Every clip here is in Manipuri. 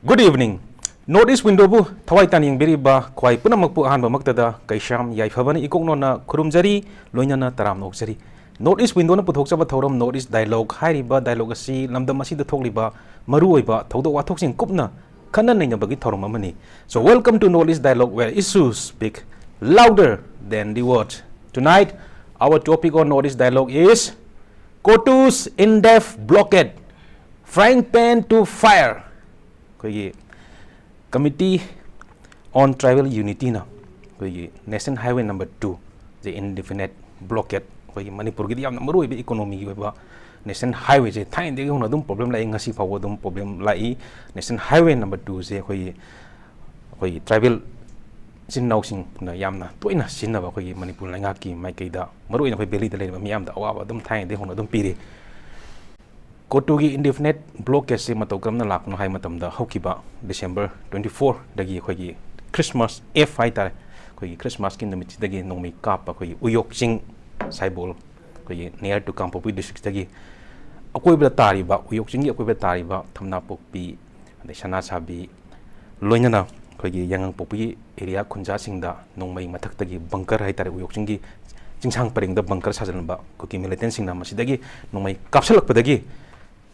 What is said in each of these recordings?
Good evening. Notice window bu thawai tan yang beri ba khwai punamak pu ahan ba maktada Keisham Yaiphaba ni ikong no na khurumjari loina na taram nokjari. Notice window na puthok chaba thoram notice dialogue hairi ba dialogue asi lamdam asi da thokli ba maru oi ba thodo wathok sing kupna khana nei na bagi thoram amani. So welcome to Notice Dialogue where issues speak louder than the words. Tonight our topic on Notice Dialogue is COTU'S INDEF BLOCKADE, frying pan to fire. Committee on Tribal Unity na National Highway number 2 the indefinite blockade manipur gi yam maru be economy gi ba National Highway je thain de hona dum problem lai ngasi fawo dum problem lai National Highway number 2 je khoi tribal sin naw sing na yam na toina sin na ba khoi manipur lai nga ki mai kai da maru ina khoi beli de le ba miyam da awa dum thain de hona dum piri COTU'S indefinite blockade se matau kam na lak no hai matam da hokiba December 24 dagi khoi Christmas Eve hai ta khoi Christmas kin namit dagi nongmi kap khoi uyok sing saibol khoi near to Kampopi district dagi akoi ba tari ba uyok sing akoi ba tari ba thamna pokpi de sana sabi loina na khoi yangang popi area khunja sing da nongmai mathak dagi bunker hai ta uyok sing gi chingsang paring da bunker sajan ba ko ki militant sing na masidagi nongmai kapsalak padagi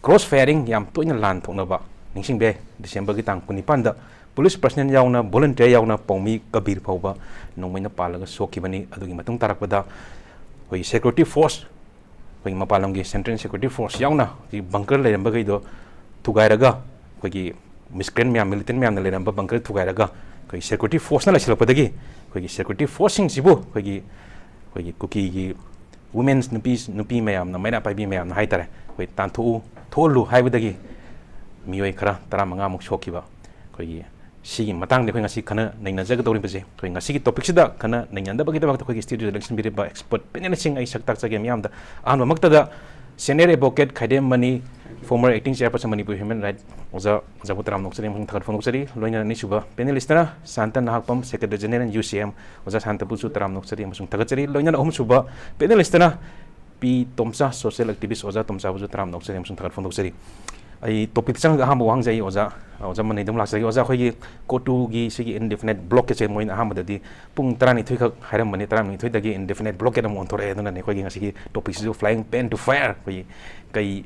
cross firing yam toina lan thokna ba ningsing be December gi tang kunipan da police personnel yauna volunteer yauna pongmi kabir phauba nongmaina palaga soki bani adugi matung tarakpada hoi security force hoi mapalam gi central security force yauna gi bunker le ramba gi do thugairaga hoi gi miscreant mya militant mya na le ramba bunker thugairaga hoi security force na lasilapodagi hoi gi security force sing sibu hoi gi kuki gi women's nupi mayam na maina paibi mayam na haitare hoi tanthu tholu haibadagi mioi khara tara manga muk shokiba khoi sigi matang de khoi ngasi khana naina jaga dori base khoi ngasi gi topic sida khana naina da bagi da khoi gi studio election bi ba expert panel sing ai saktak chage miam da an makta da senior advocate Khaidem mani former acting chairperson manipur human right oza jabutram noksari mung thakar phone noksari loina ni suba panelist na santa Nahakpam secretary general UCM oza santa pusu taram noksari mung thakachari loina hum suba panelist na P Tomcha social activist oza Tomcha pusu taram noksari mung thakar phone noksari ai topic sang ha mo wang jai oza mani dum laksari oza khoi COTU gi sigi indefinite blockade che moin ha madadi pung tarani thoi khak hairam mani tarani thoi dagi indefinite blockade am onthore eduna ne khoi gi ngasi topic su flying pan to fire khoi kai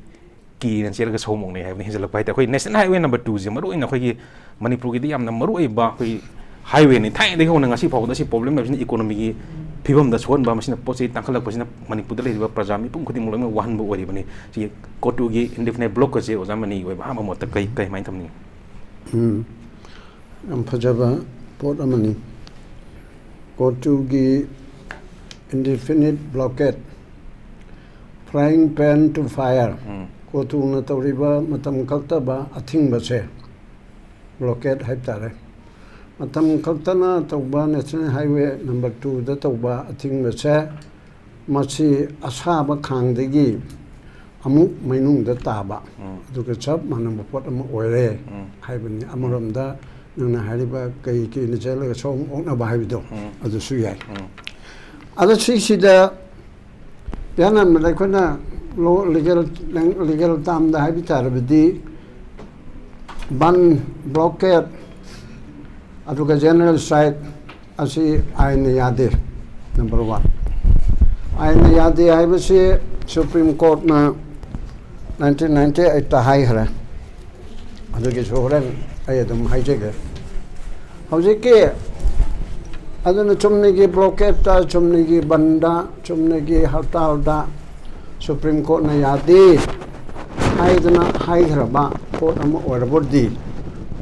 ki nan sel ga somong ne hai ni jalak pai ta khoi National Highway number 2 je maru ina khoi gi manipur gi yam na maru ai ba khoi highway ni thai de hona ngasi phau da si problem ni economy gi phibam da chon ba masina pochi tangkhalak pasina manipur da le ba prajami pung khudi mulai wan bu ori bani si COTU gi indefinite blockade je oza mani oi ba ma mot kai kai mai thamni am phajaba pot amani COTU gi indefinite blockade frying pan to fire COTU na tawriba matam kalta ba athing ba che blockade haiptare matam kalta na tawba National Highway number 2 da tawba athing ba che machi asa ba khang degi amuk mainung da taba duka chap manam pot am oire haibani amaram da nana hariba kai ki ni chela chom ongna ba haibido adu su yai ada si da yana me lekona lo legal tam da habitar bidi ban blockade aduka general site asi aina yade number 1 aina yade haibasi Supreme Court na 1998 ta hai hara aduki sohran ayadum haijege haujike aduna chumne gi blockade ta chumne gi banda chumne gi hartal da Supreme Court na yadi haidana haidra ba court am orabodi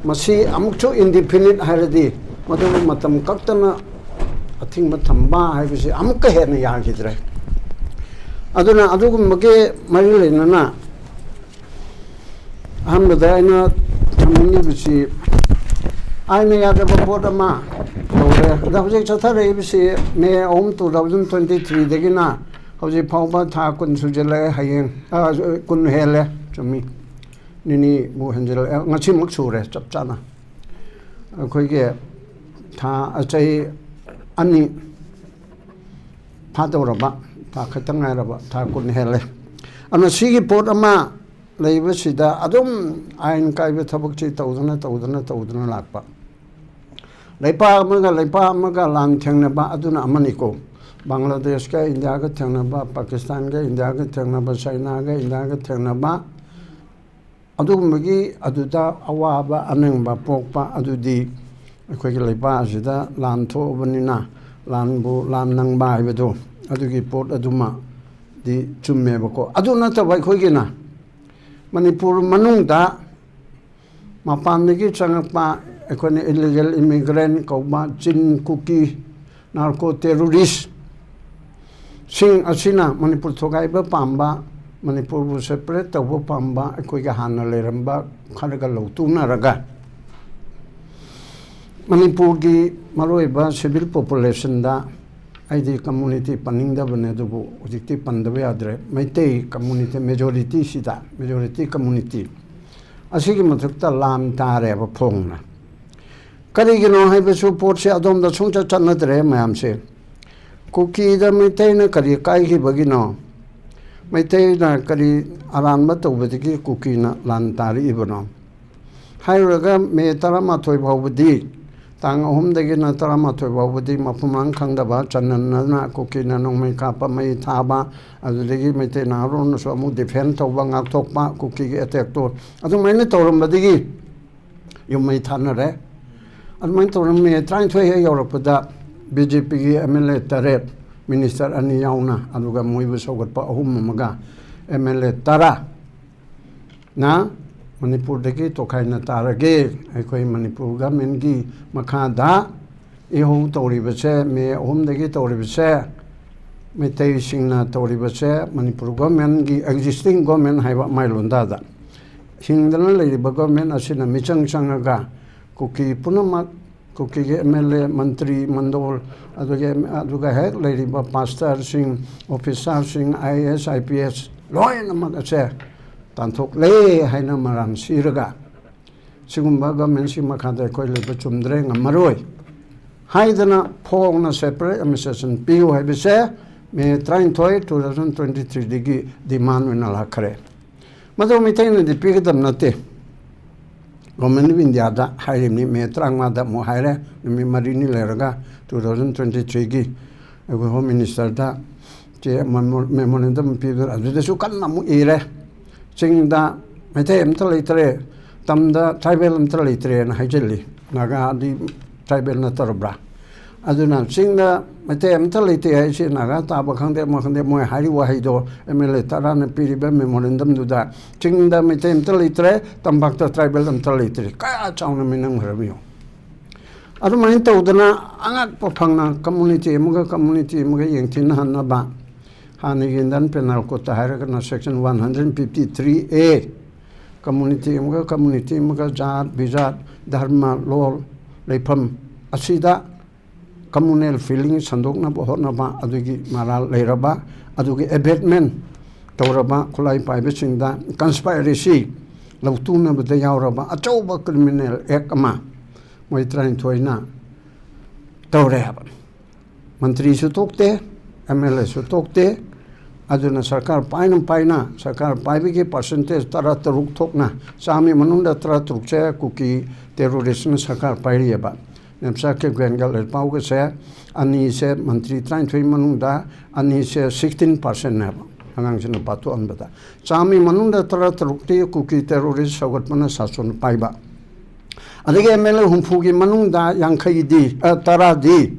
masi amukchu independent haradi madu matam kaktana athing matam ba haibisi amukka hena yagidre aduna adugum mage marile nana hamda ina thamni bisi aina yada boda ma ore da hojik chathare bisi me om 2023 degina hojik phauba tha kun sujele hayeng kun hele chami nini mu hanjel ngachi muk sure chap chana khoi ge tha achai ani phadoraba tha khatang ngai raba tha kun hele ana sigi pot ama leibasida adum ain kaiba thabakchi tawdana lakpa leipa amaga lan thengnaba aduna amaniko Bangladesh ka India ka thengnaba Pakistan ka India ka thengnaba China ka India ka thengnaba adumagi aduda awaba anengba pokpa adudi akhoi leipa asida lan thobanina lanbu lan nangba haibado adugi port aduma di chummebako aduna tabai khoigina Manipur manungda mapandagi changapa akhone illegal immigrant kauba chin kuki narco terrorist sing asina Manipur thogai ba pamba Manipur bu separate tawba pamba akhoi ga hana leramba kharaga lotuna raga Manipur gi maroiba civil population da ID community paninda bane dubu ujikti pandabe adre maitei community majority sida majority community asigi mathukta lam tare ba phongna karigino haibesu porse adom da chungcha chanadre mayam se kuki da maitei na kari kai hi bagino maitei na kari aran ba tawbadigi kuki na lan tari ibano hairaga me tarama thoi bawdi tang ahum dagi na tarama thoi bawdi mapumang khangdaba chananna kuki na nongmai kapa mai thaba adudagi maitei na ron so amu defend tawba ngak thokpa kuki ge attack to adu maine tawram badigi yumai thanare admain tawram me train thoi he yorakpada BJP gi MLA taret minister ani yauna aduga moibu sogatpa ahum maga MLA tara na Manipur dagi tokai na tarage akhoi Manipur government gi makhada eho tawribase me ahum dagi tawribase metei singna tawribase Manipur government gi existing government haiba mailonda da hingdana leiba government asina michang changaga kuki punamak kuki ge MLA mantri mandol aduga hek leiba pastor sing officer sing IAS IPS loina magase tanthok le haina maram siraga sigumba government si makhada koi le chumdre ngamaroi haidana phongna separate administration PU haibese me train thoi 2023 digi demand wena lakhre madu mitain di pigdam nate government of India da hairni me trangma da mo haire mi marini leraga 2023 gi home minister da che memorandum pigor adu su kan namu ire Singda Mate Mtalitre, Tamda tribal Mtalitre and Hajeli, Naga di tribal Natarabra. Aduna Singda Mate Mtalite, Naga, Tabakande, Mohande, Moy Hari Wahido, Emile Taran and Piribe Memorandum do that. Singda Mate Mtalitre, Tambakta tribal Mtalitre, Kaya Chown Minam Review. Adumainta Udana, Angak Popanga community, Muga community, Muga Yankin Hanaba. Hanigindan penal kota harakana section 153A community muga jat bijat dharma lol leipam asida communal feeling sandokna bohorna ba adugi maral leiraba adugi abatement tawraba khulai paibe singda conspiracy lautuna bada yauraba achauba criminal act ama moi train thoina tawre haba mantri su tokte MLA su tokte aduna sarkar paina sarkar paibigi percentage tara taruk thokna sami manunda tara taruk che kuki terrorism sarkar pairiaba nemsa ke gwengal pau ke se ani se mantri train thui manunda ani se 16% na angang sina patu anbata sami manunda tara taruk ti kuki terrorist sagot mana sason paiba adege MLA humfugi manunda yangkhai di tara di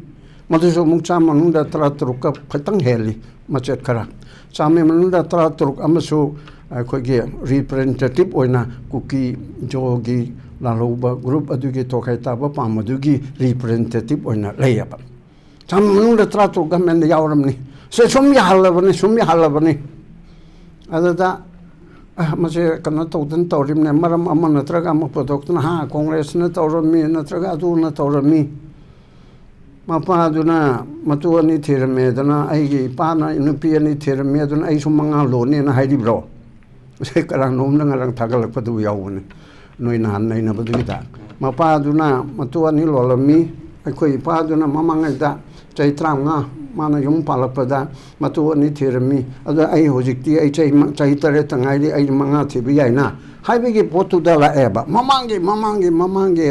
matuso mukcha manunda tara taruk ka phatang heli machet khara Sami manunda tara turuk amasu khogi representative oina kuki jogi laluba group adugi tokai taba pamadugi representative oina layaba Sami manunda tara turuk gamen yawramni se sumya halabani adada mase kana tawdan tawrimne maram amana traga am product ha congress na tawrami na traga adu na tawrami Mapa duna matuani thirame dana aigi pana inupi ani thirame duna ai sumanga lone na haidi bro se karang nom na ngarang thagal padu yawune noi na han nei na badu ta mapa duna matuani lolami ai khoi pa duna mamanga da chai trang nga mana yum palakpada matu ani thirami adu ai hojikti ai chai tare tangai di ai manga thibi yaina haibigi potu dala eba mamangi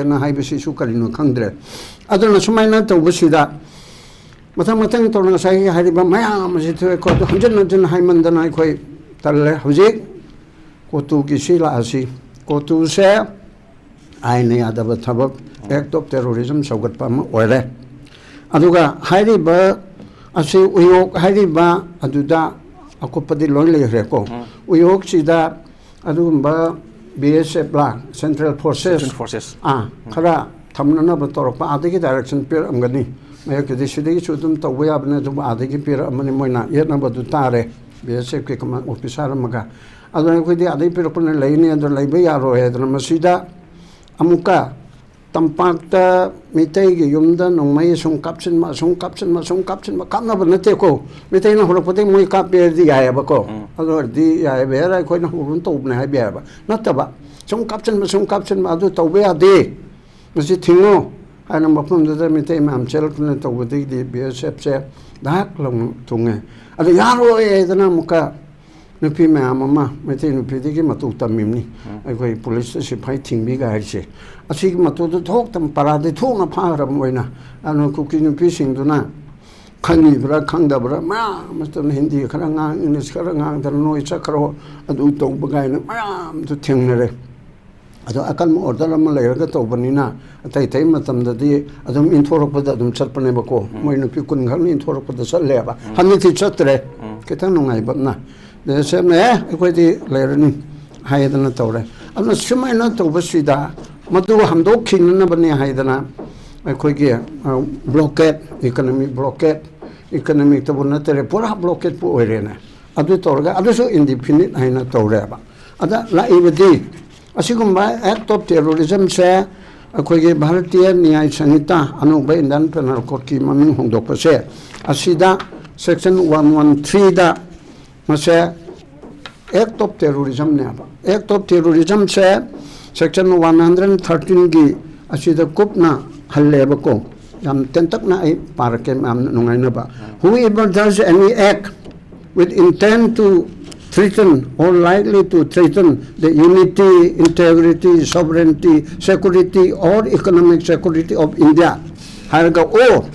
na haibisi su kalino khangdre aduna sumaina tawbusida matang tawna sai hariba mayam si thwe ko hanjan haimandana khoi talle hojik kotu ki sila asi kotu se ai ne adaba thabak act of terrorism saugat pam oire aduga hariba asi uyok hariba aduda akopadi loi le re ko uyok sida adugumba BSF la Central Forces khara thamnana ba torpa adigi direction per amgani mayak de sidigi chudum tawya bna dum adigi per amani moina yetna ba du tare BSF ke kama officer maga aduna ko di adigi per pun leini ando leibe yaro he dra masida amuka tampakta mitei ge yumda nongmai sung kapchen ma kamna ba nate ko mitei na horopote moi kap be di ya ba ko ador di ya be ra ko na hurun to na ha be ba nataba sung kapchen ma adu to be ade masi thingo ana mapum da mitei mam chel kun to be di BSF se dak long tunge adu yaro e dana muka nupi me amama mitei nupi di ge matu tamimni ai ko police se phai thingbi ga se asig matu do thok tam parade thok na phara moina anu kuki nupi singduna khani bra khangda bra ma mastam hindi khara nga english khara nga dar noi chakro adu to bagai na ma tu thingnare adu akal mo order ma le ga to banina tai matam da di adum inthorok pada adum chatpane bako moi nupi kun khal inthorok pada sal le ba hanni ti chatre ketan nungai bapna de semne ko di lerani haidana tawre anu sumaina to basida madu hamdok khinna bani haidana khoi ge blockade economic to bonna tere pura blockade pu oirena adu torga adu so independent haina tawre ba ada la ibadi asigumba act of terrorism se khoi ge bharatiya nyay sanhita anu ba indian penal court ki maming hongdok pa se asida section 113 da mase act of terrorism ne ba act of terrorism se section 113 gi asida kupna halle ba ko yam tentak na ai parke am nungai na ba whoever does any act with intent to threaten or likely to threaten the unity, integrity, sovereignty, security or economic security of India or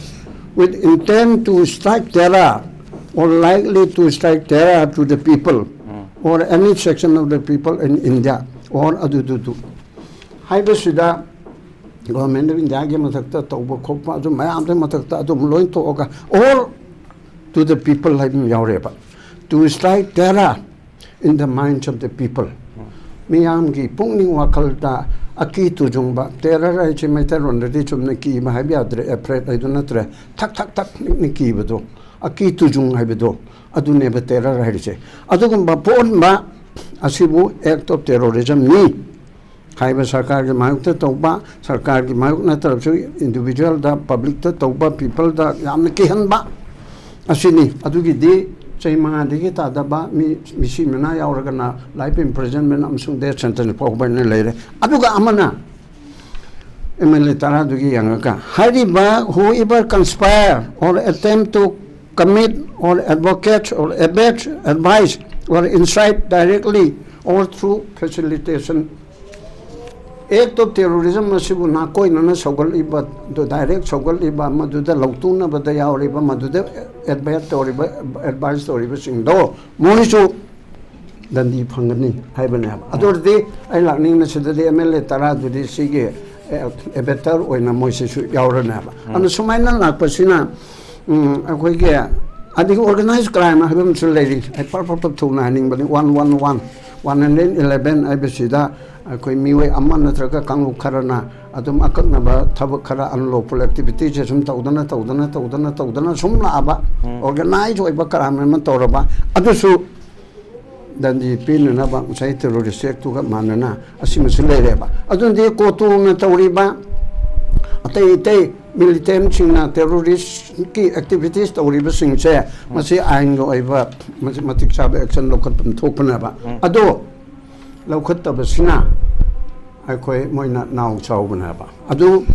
with intent to strike terror or likely to strike terror to the people or any section of the people in India or adududu. Haibasida government of India matakta tawba khopa adu mayam de matakta adu loin to oga or to the people like yaureba to strike terror in the minds of the people. Miyam gi pungning wakalta aki tu jungba terror ai che meter on de chumne ki ma habi adre afraid ai do natre tak ni ki bedo aki tu jung hai bedo adu ne be terror hai che adu gum ba pon ba asibu act of terrorism ni haiba sarkar ge mayuk ta tawba sarkar ge mayuk na taraf se individual da public ta tawba people da yam ki han ba asini adu gi de chai manga de ge ta da ba mi si mena ya or na life imprisonment am sung de sentence po ba ne leire adu ga amana MLA tara du gi yang ka hariba whoever conspire or attempt to commit or advocate or abet advise or incite directly or through facilitation act of terrorism masibu na koi na sogal iba do direct sogal iba maduda lautu na bada ya or iba maduda advise or iba advise or iba sing do monisu dandi phangani haibane ador de ai lakning na sida de MLA tara du de sige better oina moise su yaurana ba anu sumaina lakpasina akoi ge adi organized crime habam sulleri ai parpap thuna ning bani 111 ai besida akoi miwe amana traka kanglu kharana adum akakna ba thab khara unlawful activity je sum tawdana sumla aba organized oiba crime man tawraba adusu dandi pin na ba sai terrorist act tu ga manana asima sulere ba adun de ko tu na tawriba atai militant china terrorist ki activities tawriba singche masi aingo aiba matik sab action lokat pam thopna ba ado lokhat ta basina ai koi moina naw chawbna ba adu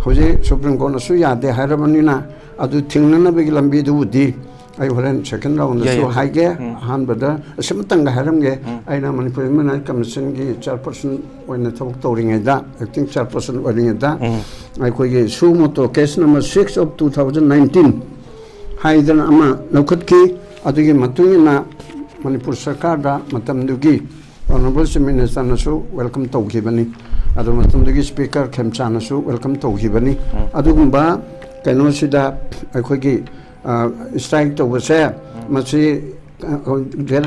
hoje supreme court na su ya de harabanina adu thingna bagi lambi du di ai horen second round so haige han bada sematang ga haram ge aina manipur manai commission gi chairperson oina thok toring da acting chairperson oring da ai ko ge su moto case number 6 of 2019 haidan ama lokhat ki adu gi matungina manipur sarkar da matam du gi honorable minister na su welcome to gi bani adu matam du gi speaker khemcha na su welcome to gi bani adu gumba kaino sida ai ko gi strike to was there machi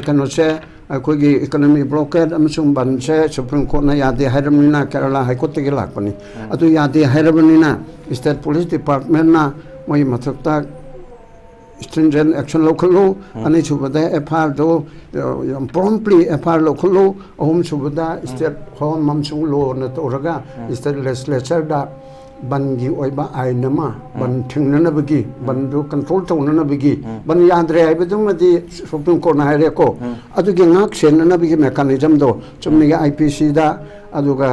cannot say akogi economic blockade amasung ban se supreme court na yade hairamina kerala high court ge lakpani adu yade hairamina state police department na moi mathakta stringent action local law ani chubada fr do promptly fr local law home chubada state home mamsung law na toraga state legislature da bangi oiba ainama ban thingna bagi ban do control tawna bagi ban yadre ai bedum di supreme court na haire ko adu ge ngak sen na bagi mechanism do chumni ge IPC da adu ga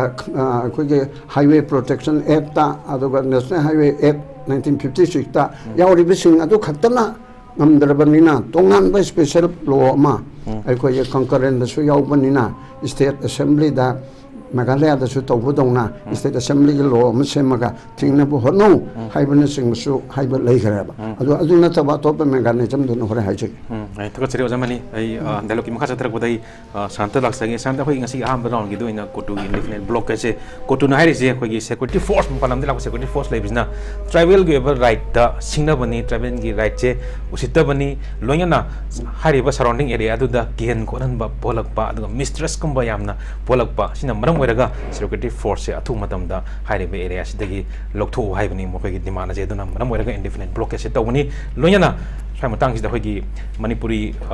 ko ge highway protection act ta adu ga national highway act 1956 ta yauri bising adu khatana ngamdrabanina tongan ba special law ma ai ko ge concurrent da su yaw banina state assembly da Meghalaya da su tawbu dongna state assembly gi law ma semaga thingna bu hono haibana sing su haiba lei kharaba adu na taba to pe mechanism do no hore haije ai to cheri ojamani ai dialog ki makha chatrak budai santa laksange santa khoi ngasi aham round gi do ina kotu indefinite blockade se kotu na hairi je khoi gi security force palam de la security force lai bizna tribal gi ever right da singna bani tribal gi right che usita bani loyana hari ba surrounding area adu da gen konan ba polak ba adu mistress kumba yamna polak ba sina maram oiraga security force se athu matam da hairi ba area sidagi loktho hai bani mo gi demand je duna maram oiraga indefinite blockade se tawni loyana sai matang sida khoi gi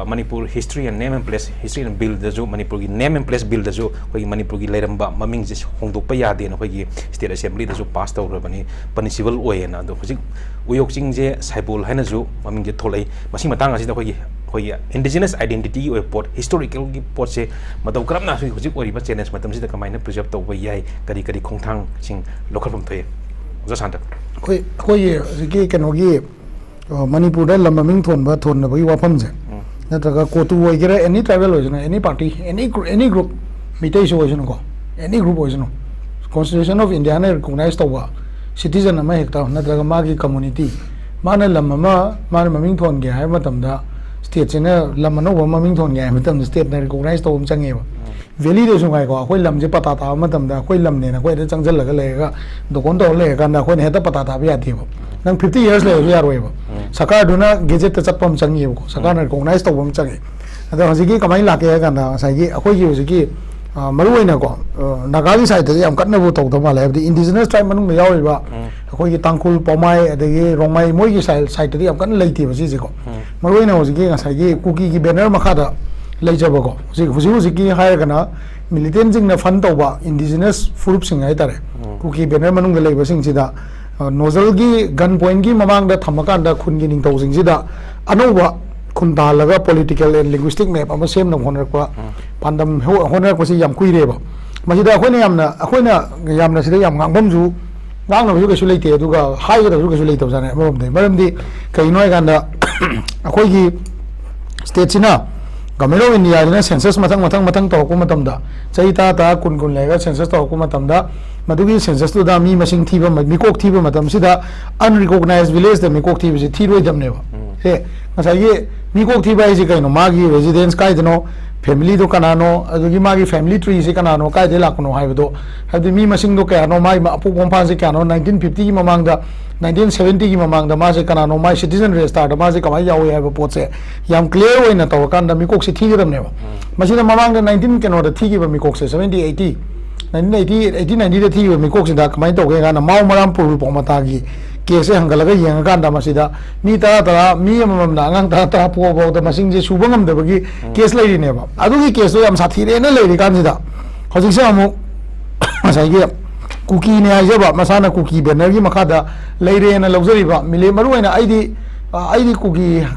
manipur history and name and place history and bill da jo manipur gi name and place bill da jo khoi gi manipur gi leiramba maming je hongdok pa yade na khoi gi state assembly da jo pass taw bani punishable oena do hojik uyok ching je saibol haina jo maming je tholai masi matang asida khoi gi indigenous identity or pot historical gi pot se mataw karam na hojik ori ba challenge matam sida kamaina preserve taw ba yai kari kari khongthang sing local from thoe ja santa khoi gi kenogi Manipur da lamaming thon ba thon na bagi wafam je na ta kotu oi gira any tribal oi jana any party any group mitai so oi jana ko any group oi jana constitution of india na recognize tawa citizen ama hekta na ta ma gi community mana lamama mana maming thon ge hai matam da state chena lamano ba maming thon ge hai matam state na recognize tawum change ba valley de sungai ko khoi lam je pata ta matam da khoi lam ne na khoi da changjal laga le ga dokon to le ga na khoi ne ta pata ta bi ati ba nang 50 years le ya roi ba sakar duna gazette ta chapam changi ko sakar na recognize to bom changi ada hojiki kamai la ke ga na sai gi akhoi gi hojiki maru ina ko nagali side de am katna bu to to ma le the indigenous tribe manung me yawi ba akhoi gi tangkul pomai adagi rongmai moi gi side de am kan leiti ba ji ko maru ina hojiki ga sai gi kuki gi banner makha da leijaba ko hojiki hai ga na militant jing na fund to ba indigenous group sing ai tare kuki banner manung ga leiba sing ji da nozzle gi gun point gi mamang da thamakan da khun gi ning to sing ji da anoba khun da laga political and linguistic map ama sem na honar kwa pandam honar ko si yam kui re ba ma ji da khoi na yamna sida yam ngang ju ngang na ju ke su leite du ga hai ga ju ke su leite jana maram di kai noi ga da akhoi gi state china government of india na census matang to ko matam da chai ta kun lega census to ko matam da madugi census to da mi masing thiba mi kok thiba matam sida unrecognized village da mi kok thiba ji thiroi dam ne ba he ngasai ye mi kok thiba ji kai no magi residence kai deno family do kanano adugi magi family tree se kanano kai de lakno hai do hadi mi masing do ka no mai apu bompa se kano 1950 mamang da 1970 ki mamang da ma se kanano mai citizen register da ma se kamai yawi hai pot se yam clear oina to kan da mi kok se thigam ne ba masina mamang da 19 kano da thigi ba mi kok se 70 80 1980 90 da thigi ba mi kok se da kamai to ke ga na mau maram pur po mata gi case hangalaga yang kan da masida mi ta mi amam na ngang ta po bo da masing je subangam da bagi case lai ne ba adu gi case yam sathi re na lai ri kan sida hojik se amu masai gi kuki ne ai ba masana kuki banner gi makada lai re na lawjari ba mile maru ina aidi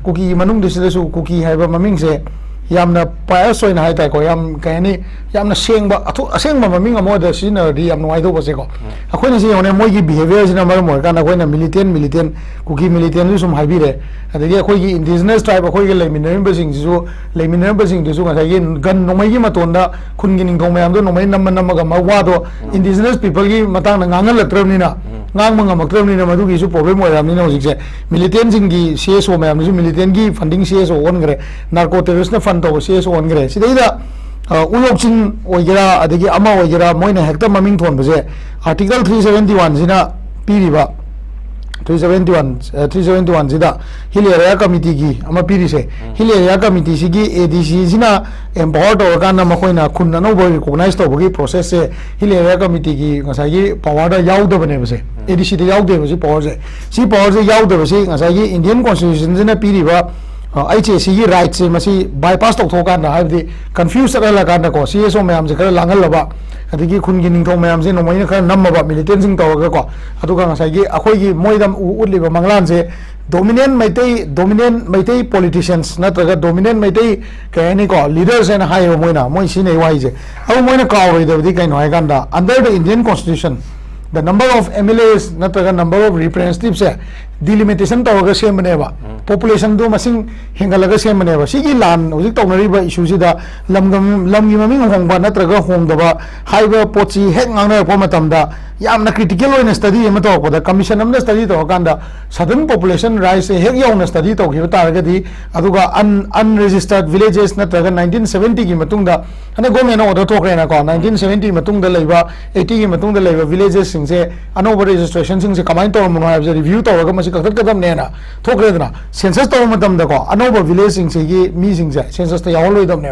kuki manung de sida su kuki hai ba maming se yamna pious oina hai ta ko yam kaini yamna sengba asengba maming amoda sina ri yam noi do bose ko akoina si yone moi gi behavior sina mar mo kana akoina militant kuki militant sum haibi re adagi akoi gi indigenous tribe akoi gi leminam basing ju leminam basing ju ga gi gan nomai gi matonda khun gi ning thong mayam do nomai nam ga ma wa do indigenous people gi matang na ngangal latram ni na ngang manga makram ni na madu gi su problem mo ram ni na hojik se militant sing gi CSO mayam ju militant gi funding CSO on gre narco terrorist na fund to CSO on gre sidaida ulokchin oigera adagi ama oigera moina hekta maming thon base article 371 sina piriba 371 sida hill area committee gi ama piri se hill area committee sigi ADC sina empower to kana makoina khunna no boy recognize to bogi process se hill area committee gi ngasai gi power da yaw da bane base ADC da yaw de base power se yaw da base ngasai gi Indian constitution sina piriba ICC gi right se masi bypass to thokan na habi confuse ala kana ko CSO mayam se kala langal laba adigi khun gi ningthong mayam se nomai na kala namma militant sing tawaga ko aduga ngasai gi akhoi gi moidam utliba manglan se dominant maitai politicians natraga dominant maitai kaini ko leaders and high moina moi sine wai je au moina ka oi de kai noi ganda under the Indian constitution the number of MLAs natraga number of representatives delimitation tawaga sem baneba population do masing hengalaga sem baneba sigi lan hojik tawnariba issue sida lamgi maming hongba natraga hongdaba haiba pochi hek ngangna ko matamda yamna critical oina study ema to ko da commission amna study to kanda southern population rise hek yauna study to gi taragadi aduga unregistered villages natraga 1970 gi matungda hana government order thokre na ko 1970 matungda leiba 80 gi matungda leiba villages singse anover registration singse kamai to mo ha review to ga masi kakhat kadam ne na thokre na census to matam da ko anover village singse gi mi singse census to yawloi dam ne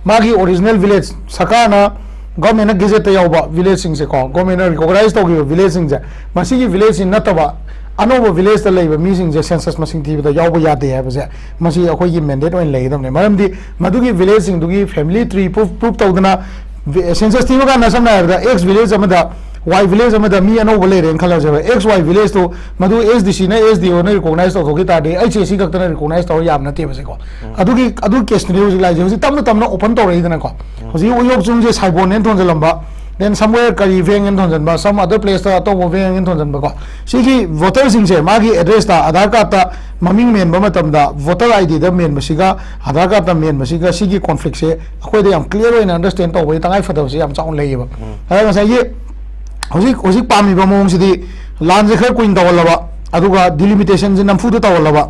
magi original village sakana government gazette yawba village singse ko government recognize to gi village singse masi gi village in nataba anover village da leiba mi singse census masing ti da yawba ya de ha base masi akhoi gi mandate oin lei dam ne maramdi madugi village sing dugi family tree proof to dana census ti ga na samna da x village amada Y village amada mi anover le ren khala jaba XY village to madu SDC na SDO na recognize to thoki ta de ICC ka ta recognize to yam na te base ko adu case ni uji lai ji tamna open to rei dana ko hoji uyok chung je saibon nen thon jalamba then somewhere kari veng in thon janba some other place ta to veng in thon janba ko sigi voter sing se magi address ta aadhar card ta maming men ba matam da voter ID da men masiga aadhar card ta men masiga sigi conflict se akhoi de yam clear and understand to bai tangai fadaw se yam chaung lei ba ha nga sai ye hojik pami ba mong sidi lan je khar kuin tawalaba aduga delimitation je namfu da tawalaba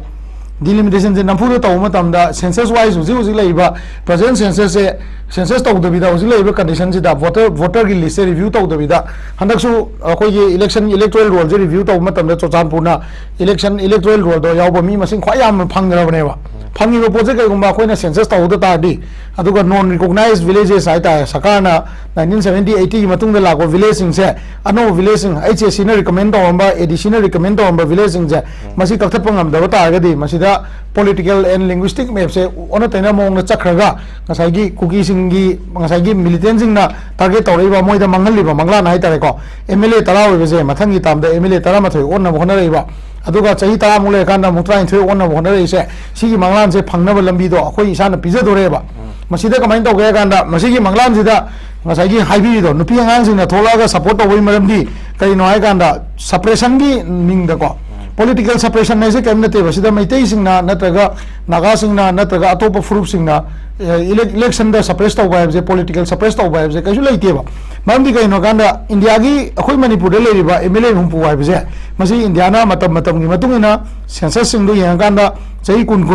delimitation je namfu da tawma tamda census wise hojik leiba present census to da bida hojik leiba condition je da voter gi list review to da bida handak su koi ge election electoral roll je review to matamda chochanpurna election electoral roll do yawba mi masing khwa yam phangra bane ba phangi ba project kai gumba koina census to da ta di aduga non recognized villages aita sakana 1970 80 gi matung da lago village sing se ano village sing HSC na recommend to amba ADC na recommend to amba village sing je masi kakthap ngam da ta ga di masida political and linguistic map se ona taina mong na chakhraga ngasai gi kuki sing gi ngasai gi militant sing na target to reiba moida mangal liba mangla na haitare ko MLA tara we je mathangi tamda MLA tara mathoi onna bhona reiba aduga chahi tara mule kanda mutrain thoi onna bhona rei se sigi manglan se phangna ba lambi do akhoi isana pije do reba masida kamai to ga kanda masigi manglan sida ngasai gi haibi do nupi angang sing na thola ga support to bai maram di kai no ai kanda suppression gi ning da ko political suppression ne se kamna te basida maitai sing na natraga naga sing na natraga atopa frup sing na election da suppress to bai je political suppress to bai je kai lai te ba mam di kai no kanda India gi akhoi manipur de le ba MLA hum pu bai je masi India na matam gi matung ina census sing do yang kanda chai kun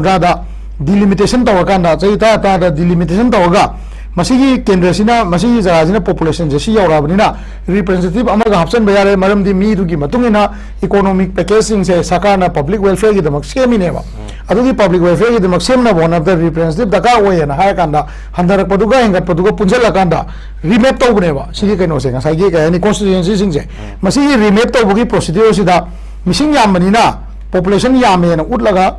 ra da delimitation to kanda chai ta da delimitation to ga masigi kendra sina masigi jaga sina population je si yaura banina representative amaga hapsan bayare maram di mi du gi matungina economic packaging se sakana public welfare gi damak semi ne ba adu gi public welfare gi damak sem na one of the representative daka oye na ha kanda handarak paduga hengat paduga punjala kanda remap to bune ba sigi kaino se ngasai gi ka ni constituency sing je masigi remap to bugi procedure sida missing yam banina population yam ne utlaga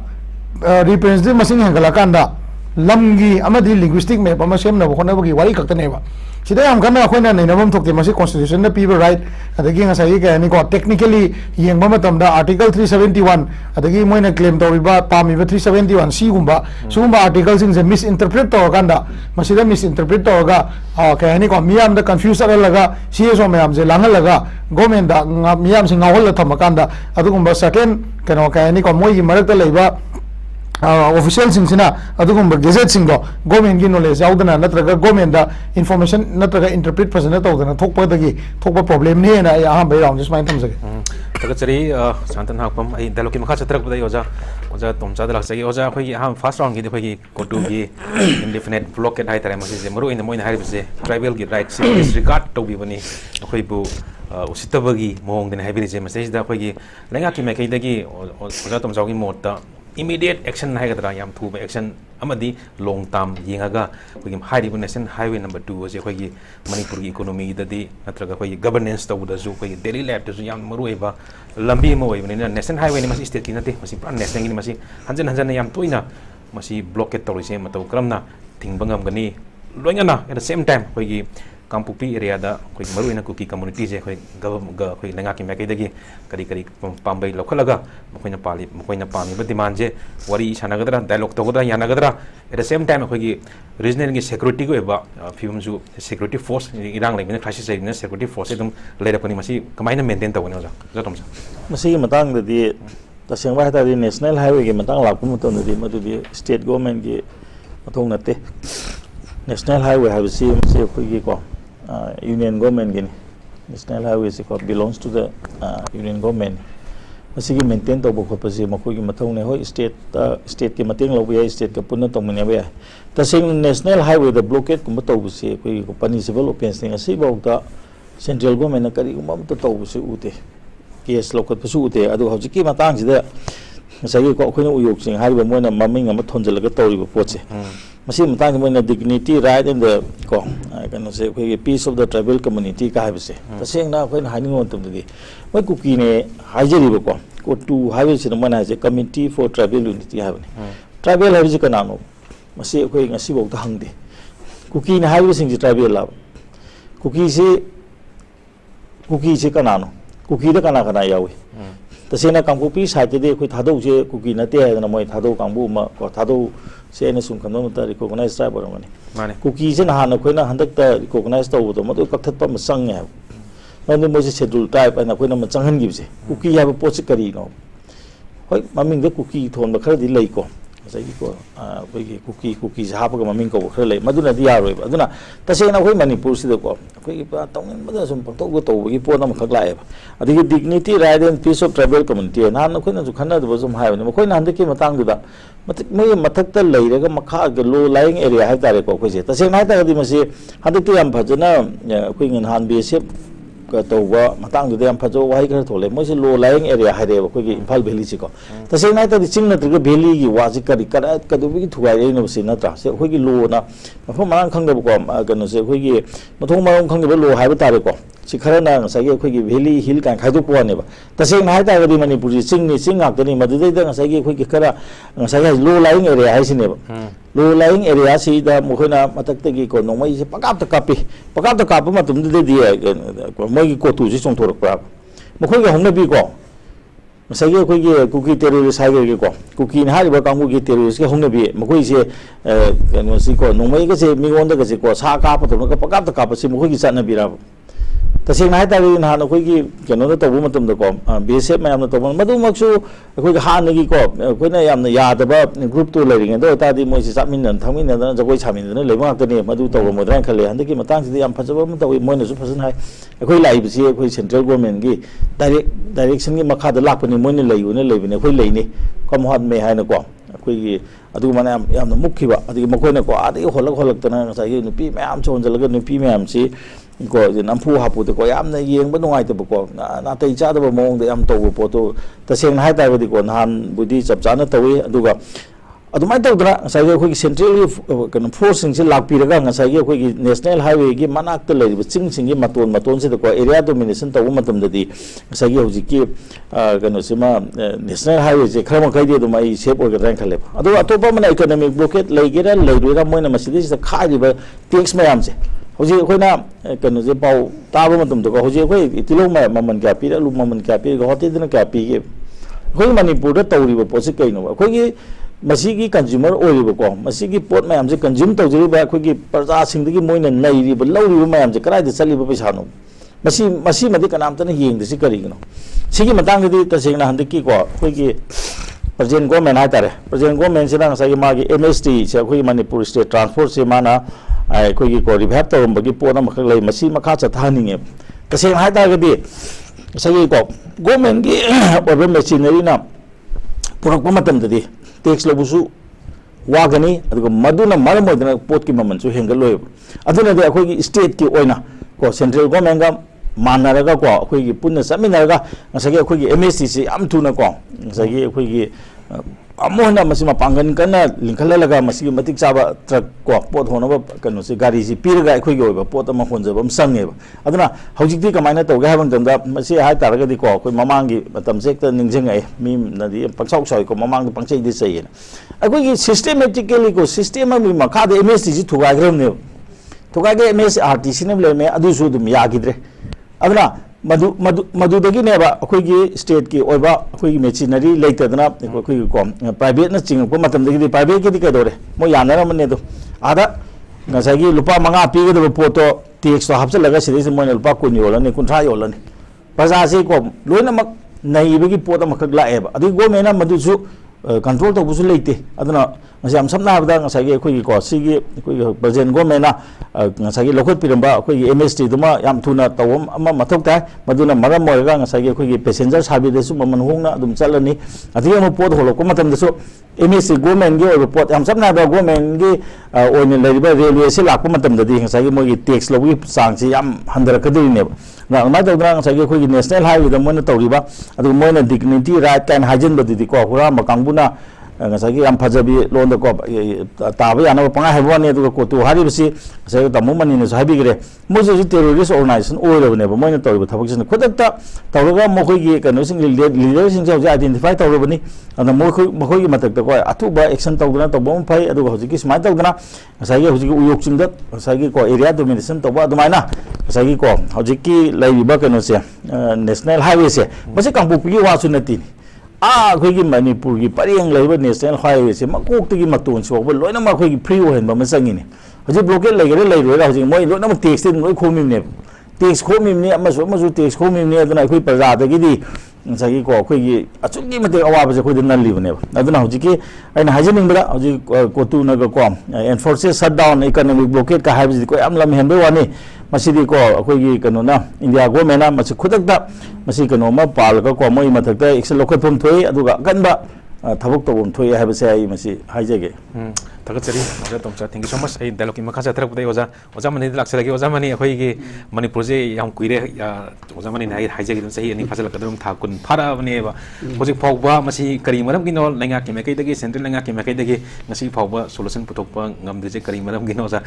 representative masing hengala kanda lamgi amadi linguistic map ama semna bokona bogi wari kaktane ba sida yam kana khoina nei namam thokte masi constitution na people right adagi nga sai ga ni ko technically yengba matam da article 371 adagi moina claim toriba pami ba 371 c gumba sumba articles in misinterpret to ganda masida misinterpret to ga ka ni ko miyam da confuse ala laga CSO mayam je langal laga government da miyam sing ngawal la thamakanda adugumba certain kano ka ni ko moi gi marakta leiba official singsina adugumba gazette singdo government gi knowledge yaudana natraga government da information natraga interpret present tawdana thokpa dagi thokpa problem ne na aham bai round just mind thamjage tagachari santan Nahakpam ai dialogue makha chatrak badai oja Tomcha da laksagi oja khoi aham first round gi khoi COTU gi indefinite blockade hai tare masi maro in moina hai bise tribal gi rights disregard to bi bani khoi bu usitabagi mong den hai bi je message da khoi gi lenga ki me kai dagi oja Tomcha gi mota immediate action hai gadra yam thu action amadi long term yengaga khoi high national highway number 2 je khoi gi manipur gi economy da di natraga khoi governance to da ju khoi daily life da ju yam maru eba lambi mo oi ne national highway ni masi state ki nate masi pra national ni masi hanjan yam toina masi blockade to se matau kramna tingbangam gani loingana at the same time khoi gi Kampupi area da khoi maru ina kuki community je khoi ga khoi lenga ki mekai dagi kari pambai lokhalaga mokoina pami ba demand je wari sanagadra dialogue to goda yanagadra at the same time khoi gi regional gi security go eba film ju security force irang lai crisis area security force dum leda pani masi kamaina maintain to ja Tomcha masi matang da di taseng ba ta di national highway gi matang la kum to di madu di state government gi mathong nate national highway have see khoi gi ko union government gini national highways belongs to the union government masigi maintain to bokho pasi makoi gi mathong ne hoi state ki mateng lo bi state ka punna tong mane ba ta sing national highway the blockade kum to busi koi ko pani civil offense ne asi bau ta central government na kari kum to busi ute case lokat pasu ute adu hoji ki matang sida masagi ko khoi no uyok sing hariba moina maming ama thonjalaga toriba poche masi matang moina dignity right in the ko kana se khoi peace of the tribal community ka habse taseng na khoi haning on tum di moi kuki ne hajeri ba ko to highway se mana je committee for tribal unity habne tribal habse kana no masi khoi ngasi bau ta hangde kuki ne highway sing tribal la kuki se kana no kuki da kana yawi tasena Kampupi side de khoi thadau je kuki na te na moi thadau kangbu ma ko thadau se ne sum khamno ta recognize tribe boromani mane kuki je na han khoi na handak ta recognize to to ma to kakthat pa masang ya mane mo je schedule tribe na khoi na ma changhan gi je kuki ya ba poch kari no hoi maming de kuki thon ba khar di lei ko sai ko khoi kuki ja ba ga maming ko khar lei maduna di ya roi ba aduna tasena khoi manipur si de ko khoi pa tong ba sum pa to go to gi po na ma khak lai ba adigi dignity right and peace of tribal community na khoi na ju khana de zum hai ne khoi na hande ki matang du da mai mathak ta lei ga makha ga low lying area hai tare ko khoi je tasena hai ta di ma si hande ti am phajana khoi ngin han bi se ka to wa matang du de am phajo wai ka thole mo si low lying area hai re khoi gi Imphal valley si ko tasena hai ta di ching na tri valley gi wa ji kari ka du bi thuai re no si na ta se khoi gi low na phom mang khang de ko ga no se khoi gi mathong marong khang de low hai ba tare ko si khara na sai ge khoi gi valley hill kan khai du po ne ba tasena hai ta ga di manipuri ching ni ching ak ni madu de da sai ge khoi gi khara sai ge low lying area hai si ne ba low lying area si da mo khoi na matak te gi ko no mai se pakap ta kapi ma tum de di ko mo gi ko tu si chong thor pa mo khoi ga hong na bi ko sai ge khoi gi kuki terrorist hai ge ko kuki na hai ba kang gi terrorist ge hong na bi mo khoi se no si ko no mai ge se mi won da ge se ko sa ka pa to ka pakap ta kap si mo khoi gi chan na bi ra taseng hai ta ri na no khoi gi keno na to bu matum da ko bsf ma yam na to madu maksu khoi ga han gi ko khoi na yam na ya da ba group to lai ring do ta di mo si chamin nan thamin na jagoi chamin na le ma ta ne madu to mo dran khale han ki matang si yam phajaba ma to mo na su phasan hai khoi lai bi si khoi central government gi direction gi makha da lak pani mo ne lai u ne lai bi ne khoi lai ni kom hot me hai na ko khoi gi adu mana yam na mukhi ba adi mo khoi na ko adi holak ta na sa gi nupi ma am chon jalaga nupi ma am si ko nampu hapu de ko yam na yeng ba nungai te ko na tai cha da ba mong de am to po to ta seng hai ta di ko han budi chap cha na tawi aduga adumai to dra sai ge khoi central kan force sing se lak pi ra ga sai ge khoi national highway gi manak te le ching sing gi maton se ko area domination to matam da di sai ge hoji ki kan sima national highway je khama kai de dumai shape organ rank khale adu atopa mana economic blockade le ge ra le ru ra moina masidi se khai di ba tax mayam se Hoji akhona kanu je pau taba matum to hoji akhoi tilong ma maman kya pi lu maman kya pi hote dina kya pi ge akhoi manipur da tawri ba posi kai no akhoi gi masi gi consumer oi ba ko masi gi pot mayam je consume tawjiri ba akhoi gi parja sing gi moina nai ri ba lauri ba mayam je krai de chali ba paisa no masi madi kanam tan yeng de si kari no sigi matang di ta sing na handi ki ko akhoi gi President government hai tare President government sina sai ma gi MST se akhoi manipur state transport se mana ai ko gi ko rehab to bagi po na makhak lai masi makha cha thani nge taseng hai ta gadi sai ko government gi order machinery na purak pa matam dadi tax lo busu wa gani adugo maduna maram odna pot ki maman chu hengal loi aduna de akhoi gi state ki oina ko central government ga manaraga ko akhoi gi punna saminaraga ngasagi akhoi gi MSC si am thuna ko ngasagi akhoi gi amona masi mapangan kana lingkhala laga masi matik chaba truck ko pot honaba kanu se gari si piraga akhoi gi oba pot ma honjaba sange ba aduna hojikti kamaina to ga habang tanda masi hai taraga di ko akhoi mamangi matam sekta ningjengai mi nadi paksau soi ko mamang pangchei di sei akhoi gi systematically ko system mi makha de MSC ji thuga gram ne thuga ge MS RTC ne le me adu su dum ya gidre aduna madu dagi ne ba akhoi gi state ki oiba akhoi gi machinery leitadna akhoi gi ko private na ching ko matam dagi private ki ka dore mo yanara manne do ada ngasai gi lupa manga pi ge do poto tax to hapsa laga sidai se mo lupa kun yolani kuntra yolani paja se ko loina mak nai bagi poto makak la eba adi go mena madu su control to busu leite aduna ngasam samna bada ngasai gi akhoi gi ko sigi akhoi gi president go mena ngasai gi lokot piramba akhoi gi MST duma yam thuna tawam ama mathok ta maduna maram moiga ngasai gi akhoi gi passenger service su maman hongna dum chalani adi am pot holo ko matam desu MSC government gi report yam samna da government gi oine leriba railway se lakpa matam dadi ngasai gi mo gi tax lo gi sang si yam handara kadiri ne na ma da ngasai gi akhoi gi national highway da mo na tawriba adu mo na dignity right kan hajen badi ko hura makangbu ngasai gi am phajabi lon da ko taba yana panga haiwa ne to ko to hari bisi sai ta mo mani ne sabi gre mo je terrorist organization oil ne ba mo ne to ba thabak sin khudakta tawraga mo khoi gi kanu sing leader sing ja identify tawra bani ana mo khoi gi matak ta ko atuba action tawdana to bom phai adu hoji gi smai tawdana ngasai gi hoji gi uyok ching da ngasai gi ko area domination to ba dumaina ngasai gi ko hoji ki lai ba kanu se national highway se ba se kangpu gi wa su na ti akhoi manipur gi pariang leiba national highway se makok tigi matun so ba loina ma khoi gi free ohen ba masangi ne hoji blockade legere leiroi ra hoji moi loina ma tax tin loi khomim ne tax khomim ne ama so tax khomim ne aduna khoi praja da gi di sagi ko khoi gi achungi mate awa ba khoi din nan li bane aduna hoji ki aina hajening bra hoji kotu na ko enforce shutdown economic blockade ka habi ko am lam hembe wani masidi ko akhoi gi kanu na india government na masi khudak da masi kanu ma pal ka ko moi mathak ta action lokhat phom thoi aduga ganba thabuk to bom thoi habi se ai masi haijege Takachari, Oja Tomcha, thank you so much. I dialogue in Makasa Therapy, Oza Mani Laxaki, Ozamani, Hoigi, Manipur, Yam Quire, Ozamani, Hijack, and say any Pasal Kadum Takun, Para Neva, Hosi Pogba, Masi Karimaram Gino, Langaki Makadegi, Central Langaki Makadegi, Nasi Pogba, Solution Putopa, Nam de Karimaram Ginoza,